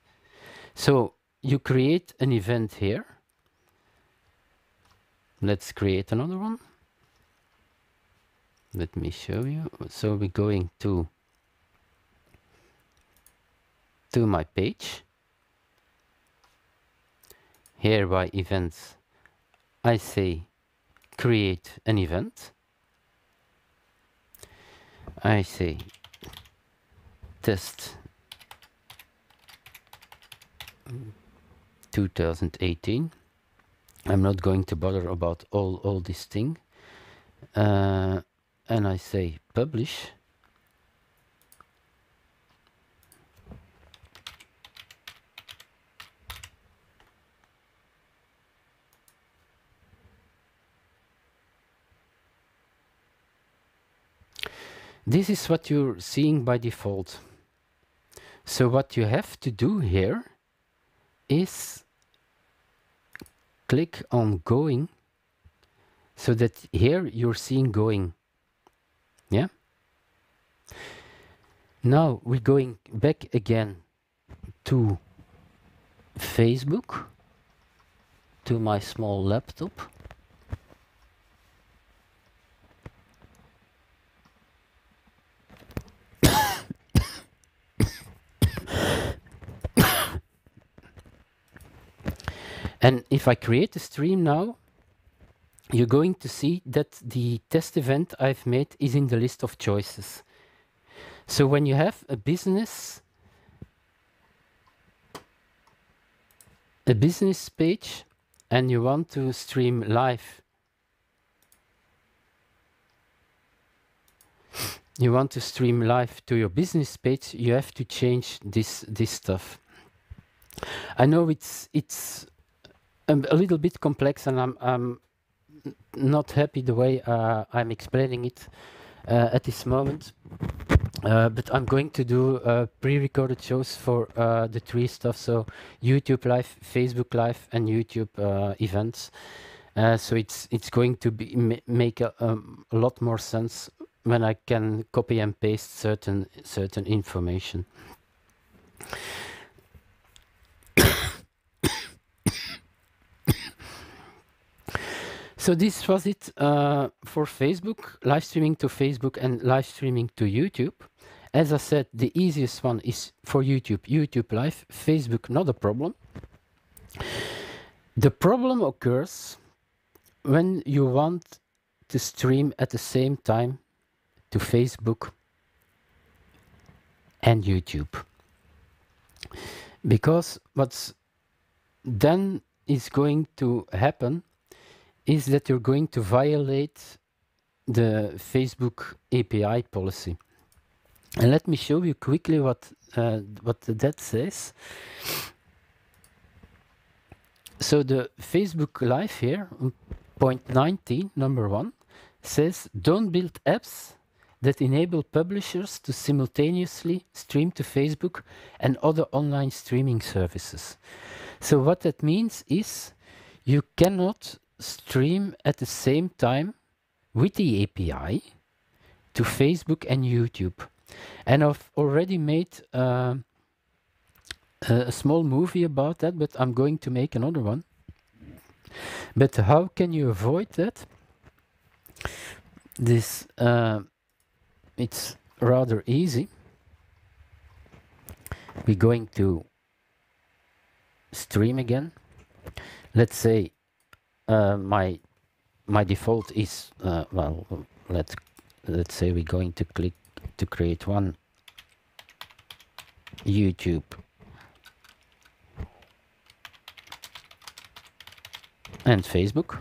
So you create an event here. Let's create another one. Let me show you. So we're going to my page. Here by events, I say create an event. I say test 2018. I'm not going to bother about all this thing. And I say publish. This is what you're seeing by default. So what you have to do here is click on going, so that here you're seeing going. Yeah. Now we're going back again to Facebook, to my small laptop. And if I create a stream now, you're going to see that the test event I've made is in the list of choices. So when you have a business page and you want to stream live, to your business page, you have to change this stuff. I know it's a little bit complex, and I'm not happy the way I'm explaining it at this moment. But I'm going to do pre-recorded shows for the three stuff, so YouTube Live, Facebook Live, and YouTube events. So it's going to be make a lot more sense when I can copy and paste certain information. So this was it for Facebook, live streaming to Facebook and live streaming to YouTube. As I said, the easiest one is for YouTube, YouTube Live, Facebook not a problem. The problem occurs when you want to stream at the same time to Facebook and YouTube. Because what's then is going to happen is that you're going to violate the Facebook API policy. And let me show you quickly what that says. So the Facebook Live here, point 19, number 1, says don't build apps that enable publishers to simultaneously stream to Facebook and other online streaming services. So what that means is you cannot stream at the same time with the API to Facebook and YouTube. And I've already made a small movie about that, but I'm going to make another one. But how can you avoid that? This it's rather easy. We're going to stream again. Let's say my default is well, let's say we're going to click to create one YouTube and Facebook.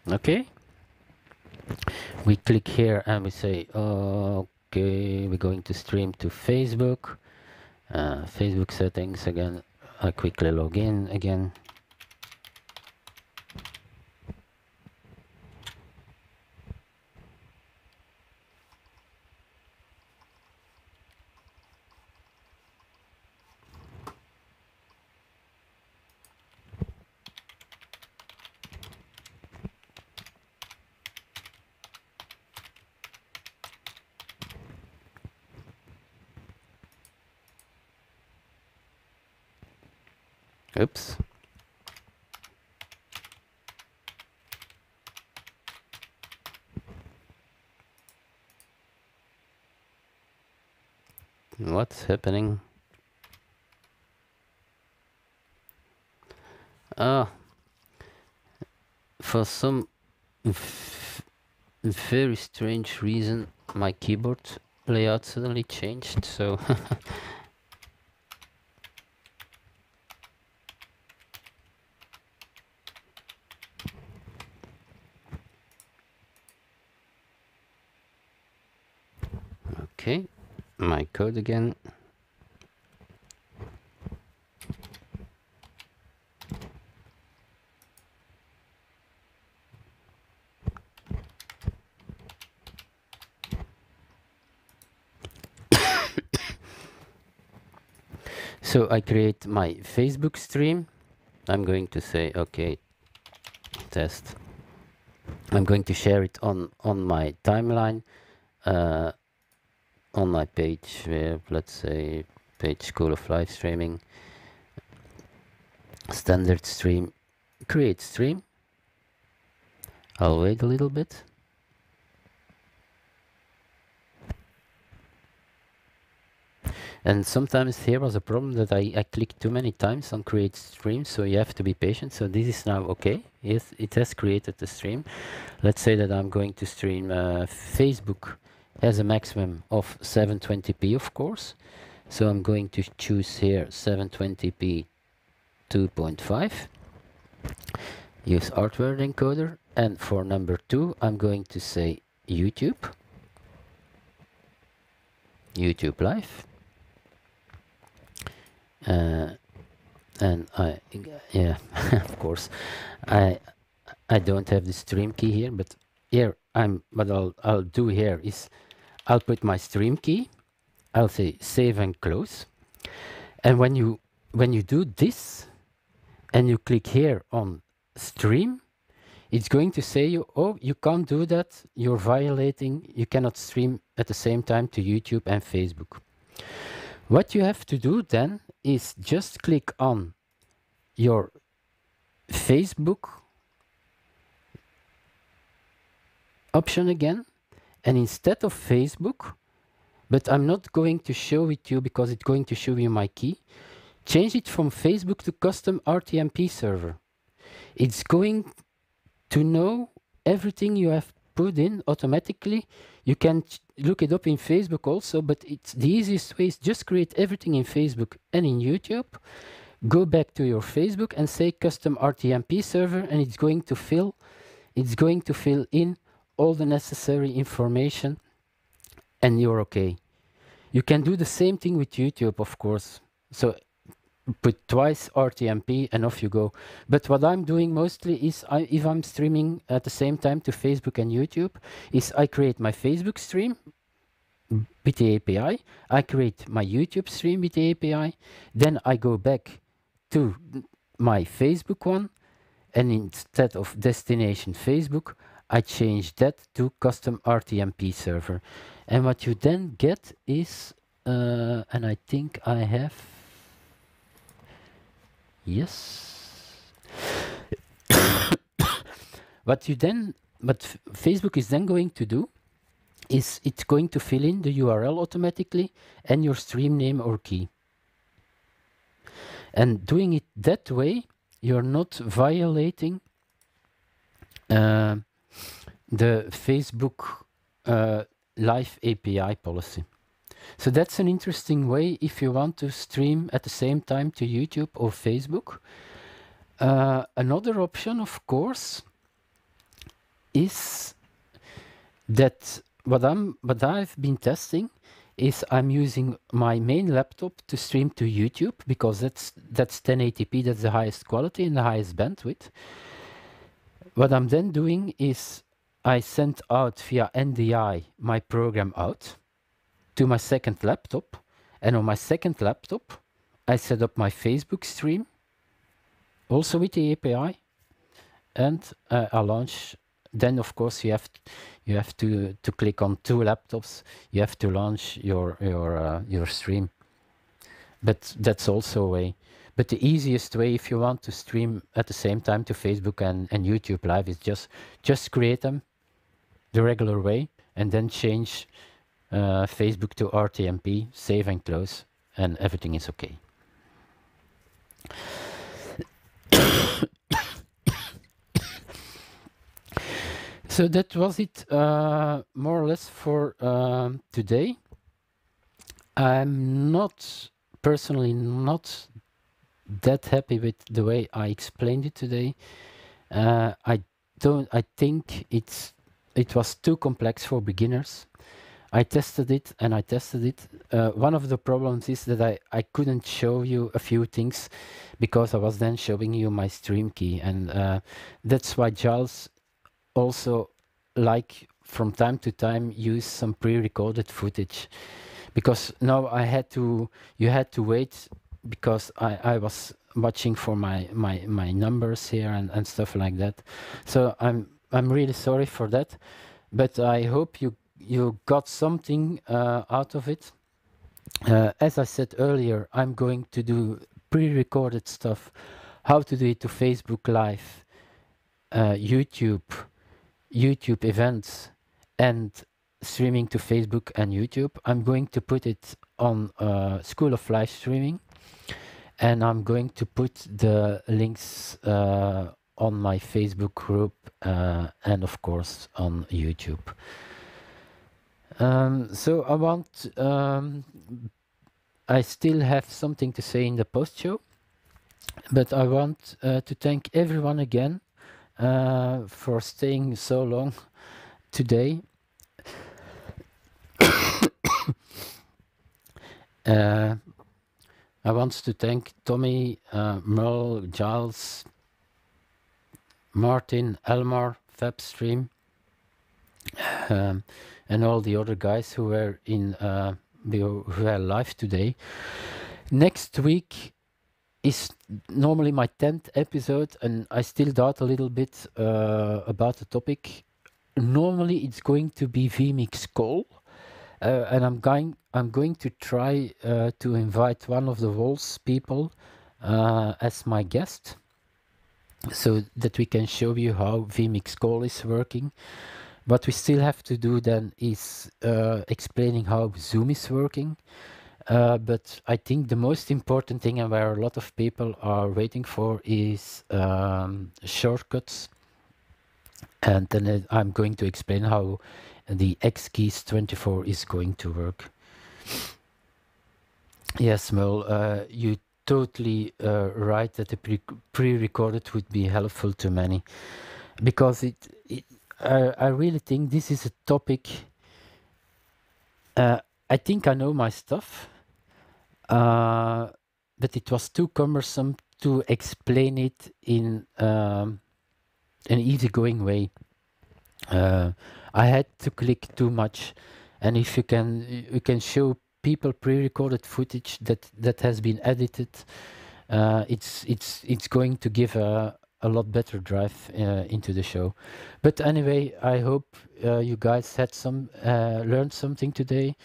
Okay, we click here and we say okay, we're going to stream to Facebook. Facebook settings again. I quickly log in again. Oops. What's happening? For some very strange reason, my keyboard layout suddenly changed, so okay, my code again. So I create my Facebook stream. I'm going to say, okay, test. I'm going to share it on my timeline, on my page where, let's say, page School of Live Streaming, standard stream, create stream. I'll wait a little bit. And sometimes here was a problem that I clicked too many times on create stream, so you have to be patient. So this is now okay. Yes, it has created the stream. Let's say that I'm going to stream Facebook has a maximum of 720p, of course. So I'm going to choose here 720p 2.5. Use hardware encoder. And for number 2, I'm going to say YouTube. YouTube Live. And yeah, of course, I don't have the stream key here, but here what I'll do here is I'll put my stream key. I'll say save and close. And when you do this and you click here on stream, It's going to say you, oh, you can't do that. You're violating. You cannot stream at the same time to YouTube and Facebook. What you have to do then is just click on your Facebook option again, and instead of Facebook, but I'm not going to show it to you because it's going to show you my key, change it from Facebook to custom RTMP server. It's going to know everything you have put in automatically. You can look it up in Facebook also, but it's the easiest way is just create everything in Facebook and in YouTube. Go back to your Facebook and say custom RTMP server, and it's going to fill in all the necessary information, and you're okay. You can do the same thing with YouTube, of course. So put twice RTMP and off you go. But what I'm doing mostly is, if I'm streaming at the same time to Facebook and YouTube, is I create my Facebook stream with the API, I create my YouTube stream with the API, then I go back to my Facebook one, and instead of destination Facebook, I change that to custom RTMP server. And what you then get is, and I think I have, yes. What Facebook is then going to do is it's going to fill in the URL automatically and your stream name or key. And doing it that way, you're not violating the Facebook Live API policy. So that's an interesting way if you want to stream at the same time to YouTube or Facebook. Another option, of course, is that what I've been testing is I'm using my main laptop to stream to YouTube, because that's 1080p, that's the highest quality and the highest bandwidth. What I'm then doing is I send out via NDI my program out to my second laptop, and on my second laptop I set up my Facebook stream also with the API, and I launch. Then of course you have to click on 2 laptops. You have to launch your stream, but that's also a way. But the easiest way, if you want to stream at the same time to Facebook and YouTube Live, is just create them the regular way, and then change Facebook to RTMP, save and close, and everything is okay. So that was it, more or less, for today. I'm personally not that happy with the way I explained it today. I think it was too complex for beginners. I tested it and I tested it. One of the problems is that I couldn't show you a few things because I was then showing you my stream key, and that's why Giles also, like, from time to time use some pre-recorded footage, because now you had to wait, because I was watching for my numbers here and stuff like that. So I'm really sorry for that, but I hope you got something out of it. As I said earlier, I'm going to do pre-recorded stuff, how to do it to Facebook Live, YouTube events, and streaming to Facebook and YouTube. I'm going to put it on School of Live Streaming, and I'm going to put the links on my Facebook group and of course on YouTube. So I still have something to say in the post show, but I want to thank everyone again for staying so long today. I want to thank Tommy, Merle, Giles, Martin, Elmar, Fabstream, and all the other guys who were who are live today. Next week is normally my 10th episode, and I still doubt a little bit about the topic. Normally it's going to be vMix call, and I'm going to try to invite one of the SOLS people as my guest, so that we can show you how vMix call is working. What we still have to do then is explaining how Zoom is working. But I think the most important thing, and where a lot of people are waiting for, is shortcuts. And then I'm going to explain how the X keys 24 is going to work. Yes, Mel, you totally right that the pre-recorded would be helpful to many, because I really think this is a topic. I think I know my stuff, but it was too cumbersome to explain it in an easygoing way. I had to click too much, and if you can show people pre-recorded footage that has been edited, it's going to give a lot better drive into the show. But anyway, I hope you guys had learned something today.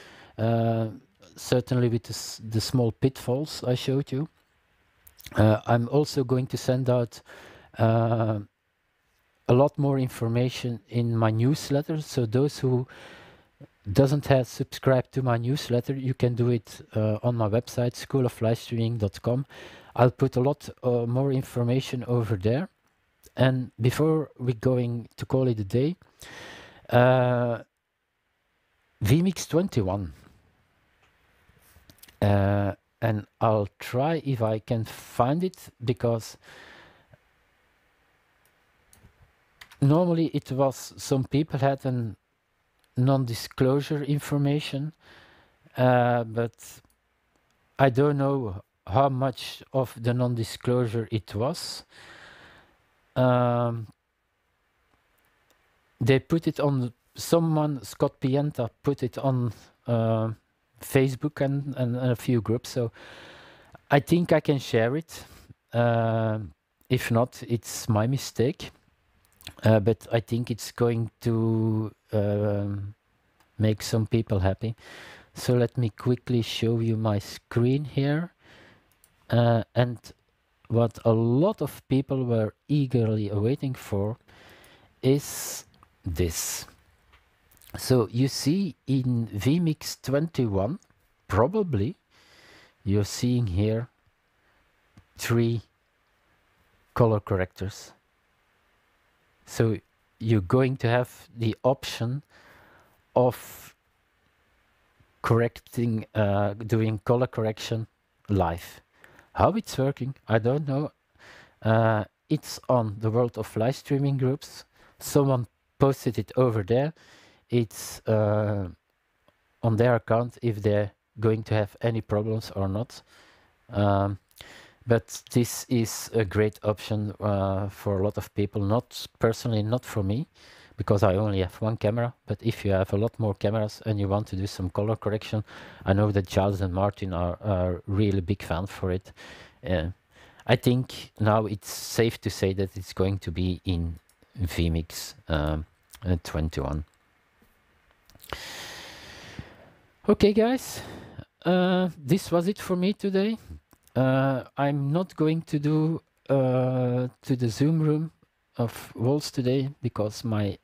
Certainly with the small pitfalls I showed you. I'm also going to send out a lot more information in my newsletter. So those who doesn't have subscribed to my newsletter, you can do it on my website, schooloflivestreaming.com. I'll put a lot more information over there. And before we're going to call it a day, vMix 21. And I'll try if I can find it, because normally it was some people had a non-disclosure information, but I don't know how much of the non-disclosure it was. They put it on, Scott Pienta put it on Facebook and a few groups, so I think I can share it. If not, it's my mistake, but I think it's going to make some people happy. So let me quickly show you my screen here, and what a lot of people were eagerly awaiting for is this. So you see in vMix 21, probably you're seeing here 3 color correctors. So you're going to have the option of correcting, doing color correction live. How it's working, I don't know. It's on the World of Live Streaming groups. Someone posted it over there. It's on their account if they're going to have any problems or not. But this is a great option for a lot of people, not personally, not for me, because I only have one camera. But if you have a lot more cameras and you want to do some color correction, I know that Giles and Martin are really big fans for it. I think now it's safe to say that it's going to be in vMix 21. Okay, guys, this was it for me today. I'm not going to do to the Zoom room of SOLS today, because my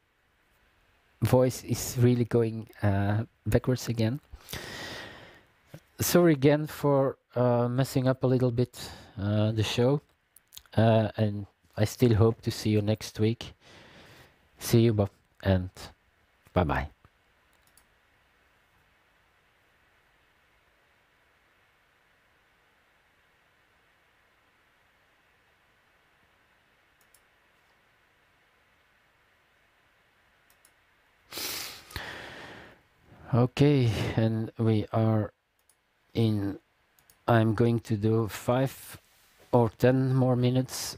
voice is really going backwards again. Sorry again for messing up a little bit the show, and I still hope to see you next week. See you, Bob, and bye-bye. Okay, and we are in, I'm going to do 5 or 10 more minutes,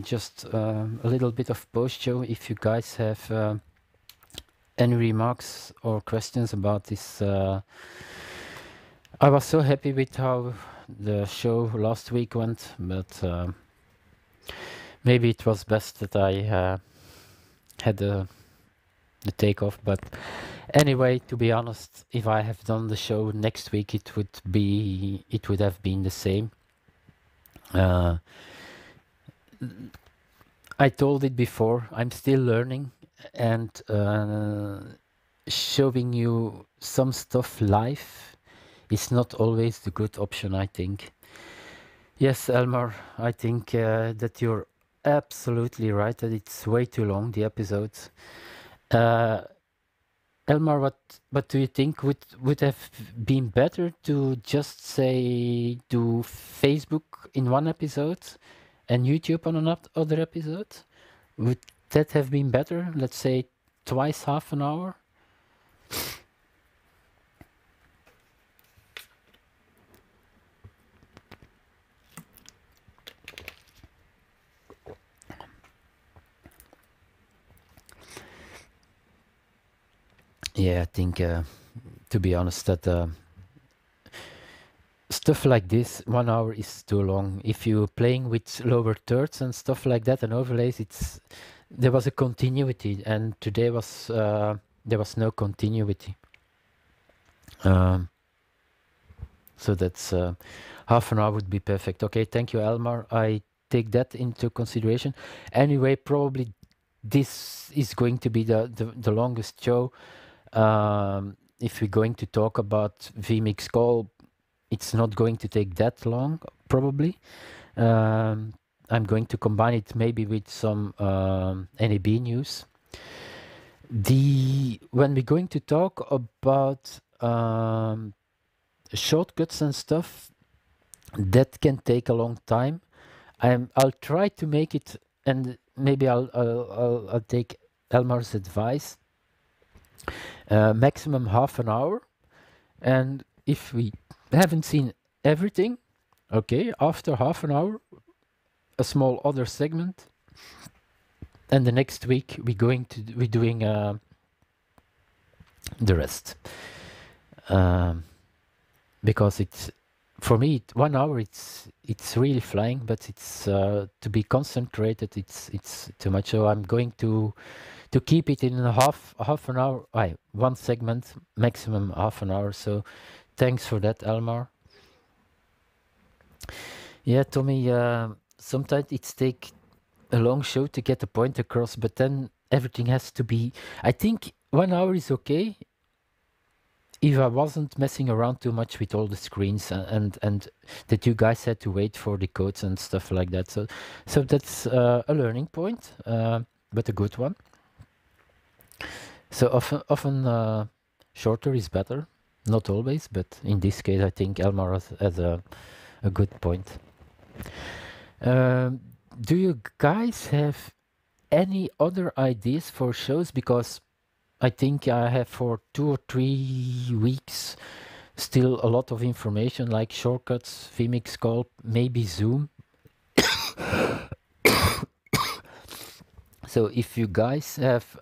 just a little bit of post-show. If you guys have any remarks or questions about this, I was so happy with how the show last week went, but maybe it was best that I had the takeoff. But anyway, to be honest, if I have done the show next week, it would have been the same. I told it before, I'm still learning, and showing you some stuff live is not always the good option, I think. Yes, Elmar, I think that you're absolutely right, that it's way too long, the episodes. Elmar, what do you think would have been better to just say do Facebook in one episode and YouTube on another episode? Would that have been better? Let's say twice half an hour? Yeah, I think, to be honest, that stuff like this, 1 hour is too long. If you're playing with lower thirds and stuff like that and overlays, there was a continuity, and today was there was no continuity. So that's half an hour would be perfect. Okay, thank you, Elmar. I take that into consideration. Anyway, probably this is going to be the longest show. If we're going to talk about vMix call, it's not going to take that long, probably. I'm going to combine it maybe with some NAB news. When we're going to talk about shortcuts and stuff, that can take a long time. I'll try to make it, and maybe I'll take Elmar's advice. Maximum half an hour, and if we haven't seen everything, okay, after half an hour, a small other segment, and the next week we're doing the rest, because it's, for me, 1 hour it's really flying, but it's to be concentrated, it's too much. So I'm going to keep it in half an hour, one segment, maximum half an hour. So thanks for that, Elmar. Yeah, Tommy, sometimes it's take a long show to get the point across, but then everything has to be, I think 1 hour is okay if I wasn't messing around too much with all the screens and that you guys had to wait for the codes and stuff like that. So that's a learning point, but a good one. So often shorter is better, not always, but in this case I think Elmar has a good point. Do you guys have any other ideas for shows? Because I think I have for 2 or 3 weeks still a lot of information, like shortcuts, vMix call, maybe Zoom. So if you guys have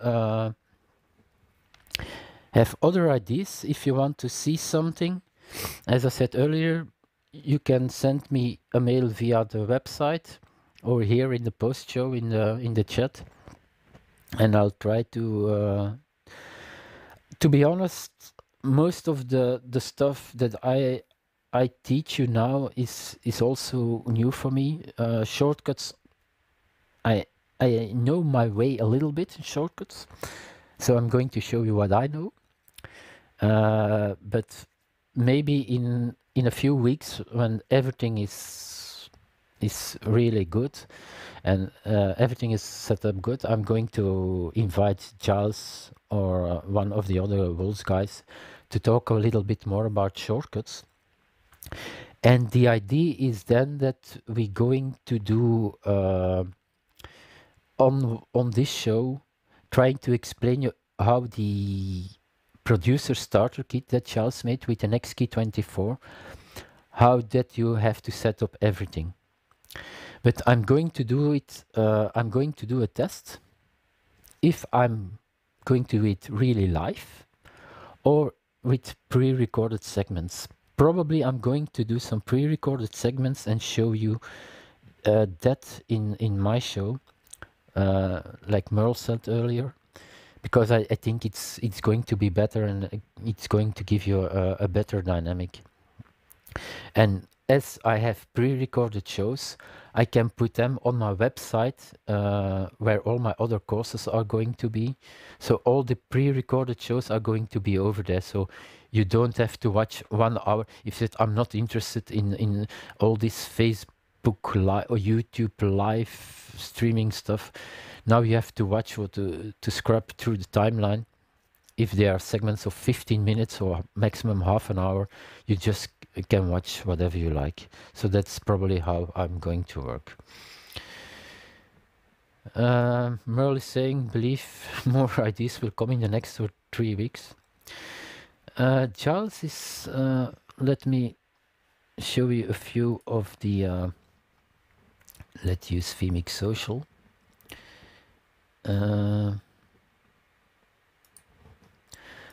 other ideas, if you want to see something, as I said earlier, you can send me a mail via the website or here in the post show in the chat, and I'll try to be honest, most of the stuff that I teach you now is also new for me. Shortcuts, I know my way a little bit in shortcuts, so I'm going to show you what I know. But maybe in a few weeks, when everything is really good and everything is set up good, I'm going to invite Giles or one of the other WOLS guys to talk a little bit more about shortcuts. And the idea is then that we're going to do on this show, trying to explain you how the producer starter kit that Giles made with an XKey24, how that you have to set up everything. But I'm going to do it, I'm going to do a test if I'm going to do it really live or with pre-recorded segments. probably I'm going to do some pre-recorded segments and show you that in my show, like Merle said earlier, because I think it's going to be better, and it's going to give you a better dynamic. And as I have pre-recorded shows, I can put them on my website where all my other courses are going to be. So all the pre-recorded shows are going to be over there. So you don't have to watch 1 hour. If you said, I'm not interested in all this Facebook live or YouTube live streaming stuff, now you have to watch what to scrub through the timeline. If there are segments of 15 minutes or maximum half an hour, you just can watch whatever you like. So that's probably how I'm going to work. Merle is saying, believe more ideas will come in the next 2 or 3 weeks. Charles is, let me show you a few of the, let's use vMix Social.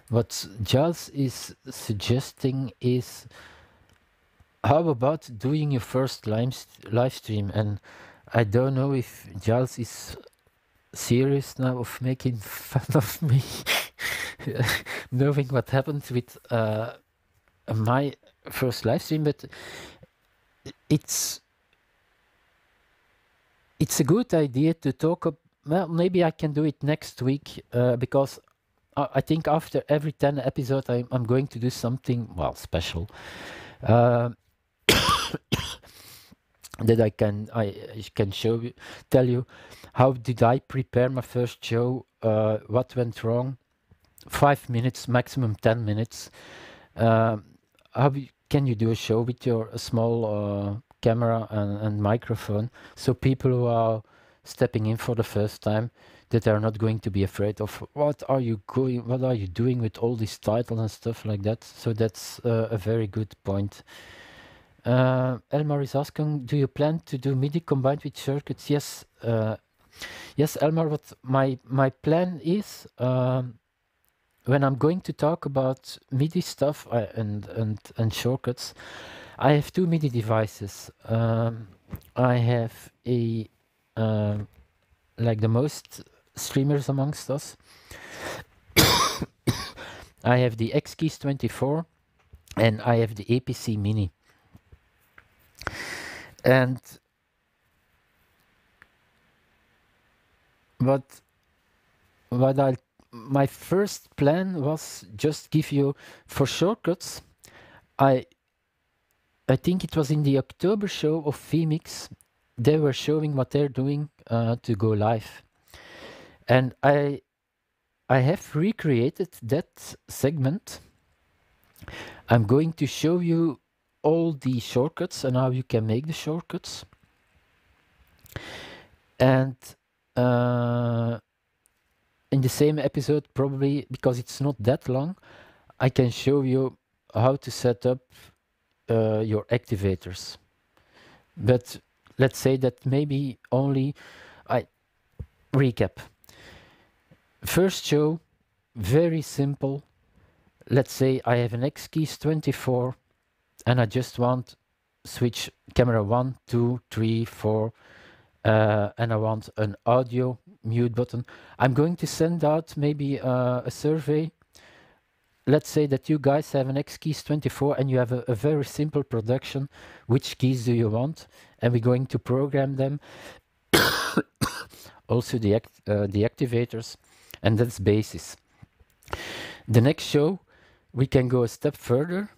What Giles is suggesting is, how about doing your first live stream? And I don't know if Giles is serious now of making fun of me, knowing what happened with my first live stream, but it's a good idea to talk about. Well, maybe I can do it next week because I think after every 10 episodes, I'm going to do something, well, special. That I can show you, tell you how did I prepare my first show, what went wrong, 5 minutes, maximum 10 minutes. How can you do a show with your small camera and microphone, so people who are stepping in for the first time, that are not going to be afraid of what are you doing with all these titles and stuff like that. So that's a very good point. Elmar is asking, do you plan to do MIDI combined with circuits? Yes, yes, Elmar. What my plan is, when I'm going to talk about MIDI stuff and shortcuts, I have 2 MIDI devices. I have a like the most streamers amongst us. I have the X-Keys 24 and I have the APC Mini. And my first plan was just give you for shortcuts. I think it was in the October show of vMix, they were showing what they're doing to go live. And I have recreated that segment. I'm going to show you all the shortcuts and how you can make the shortcuts. And in the same episode, probably, because it's not that long, I can show you how to set up your activators. But let's say that maybe only I recap. First show, very simple. Let's say I have an X-Keys 24 and I just want switch camera 1, 2, 3, 4 and I want an audio mute button. I'm going to send out maybe a survey. Let's say that you guys have an X-Keys 24 and you have a very simple production. Which keys do you want? And we're going to program them. Also the activators, and that's basis. The next show, we can go a step further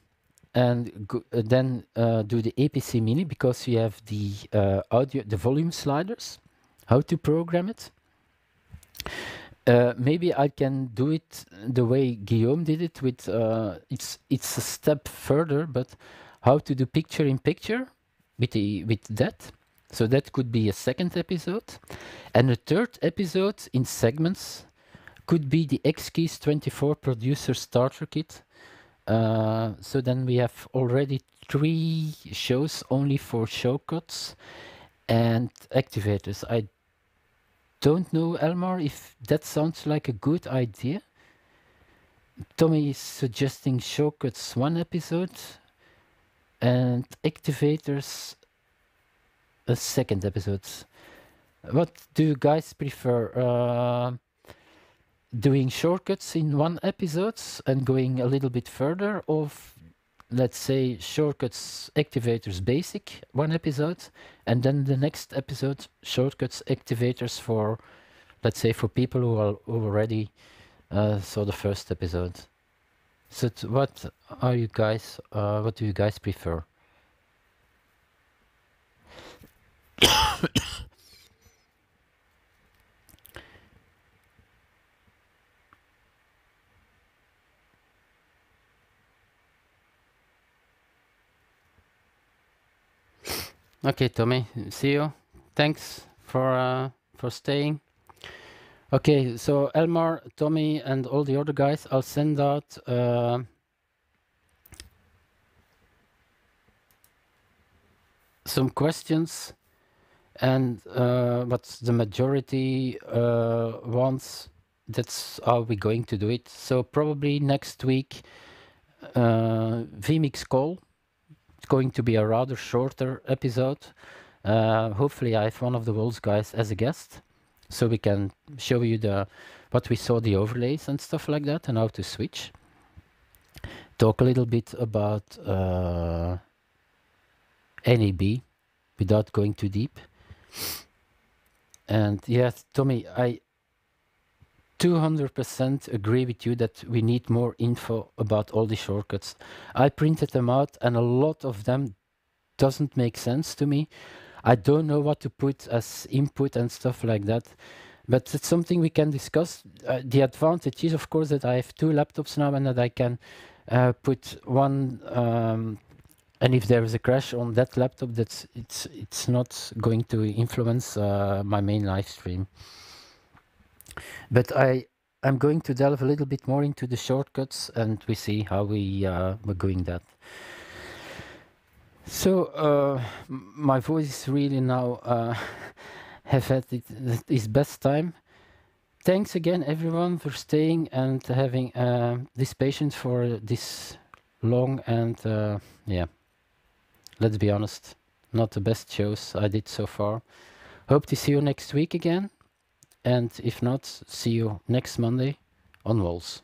and then do the APC Mini, because we have the audio, the volume sliders, how to program it. Maybe I can do it the way Guillaume did it with, it's a step further, but how to do picture-in-picture with that. So that could be a second episode. And a third episode in segments could be the X-Keys 24 producer starter kit. So then we have already 3 shows only for shortcuts and activators. I don't know, Elmar, if that sounds like a good idea. Tommy is suggesting shortcuts 1 episode. and activators a second episode. What do you guys prefer? Doing shortcuts in one episode and going a little bit further, or let's say shortcuts activators basic one episode, and then the next episode shortcuts activators for, let's say, for people who already saw the first episode. So what are you guys, what do you guys prefer? Okay, Tommy, see you. Thanks for staying. Okay, so Elmar, Tommy, and all the other guys, I'll send out some questions, and what the majority wants, that's how we're going to do it. So probably next week, vMix call. It's going to be a rather shorter episode. Hopefully I have one of the Wolves guys as a guest, so we can show you what we saw, the overlays and stuff like that, and how to switch. Talk a little bit about NAB without going too deep. And yes, Tommy, I 200% agree with you that we need more info about all the shortcuts. I printed them out and a lot of them doesn't make sense to me. I don't know what to put as input and stuff like that, but it's something we can discuss. The advantage is, of course, that I have two laptops now and that I can put one, and if there is a crash on that laptop, it's not going to influence my main live stream. But I'm going to delve a little bit more into the shortcuts, and we see how we're going that. So my voice is really now have had its best time. Thanks again, everyone, for staying and having this patience for this long and yeah, let's be honest, not the best shows I did so far. Hope to see you next week again. And if not, see you next Monday on Wolves.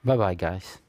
Bye bye, guys.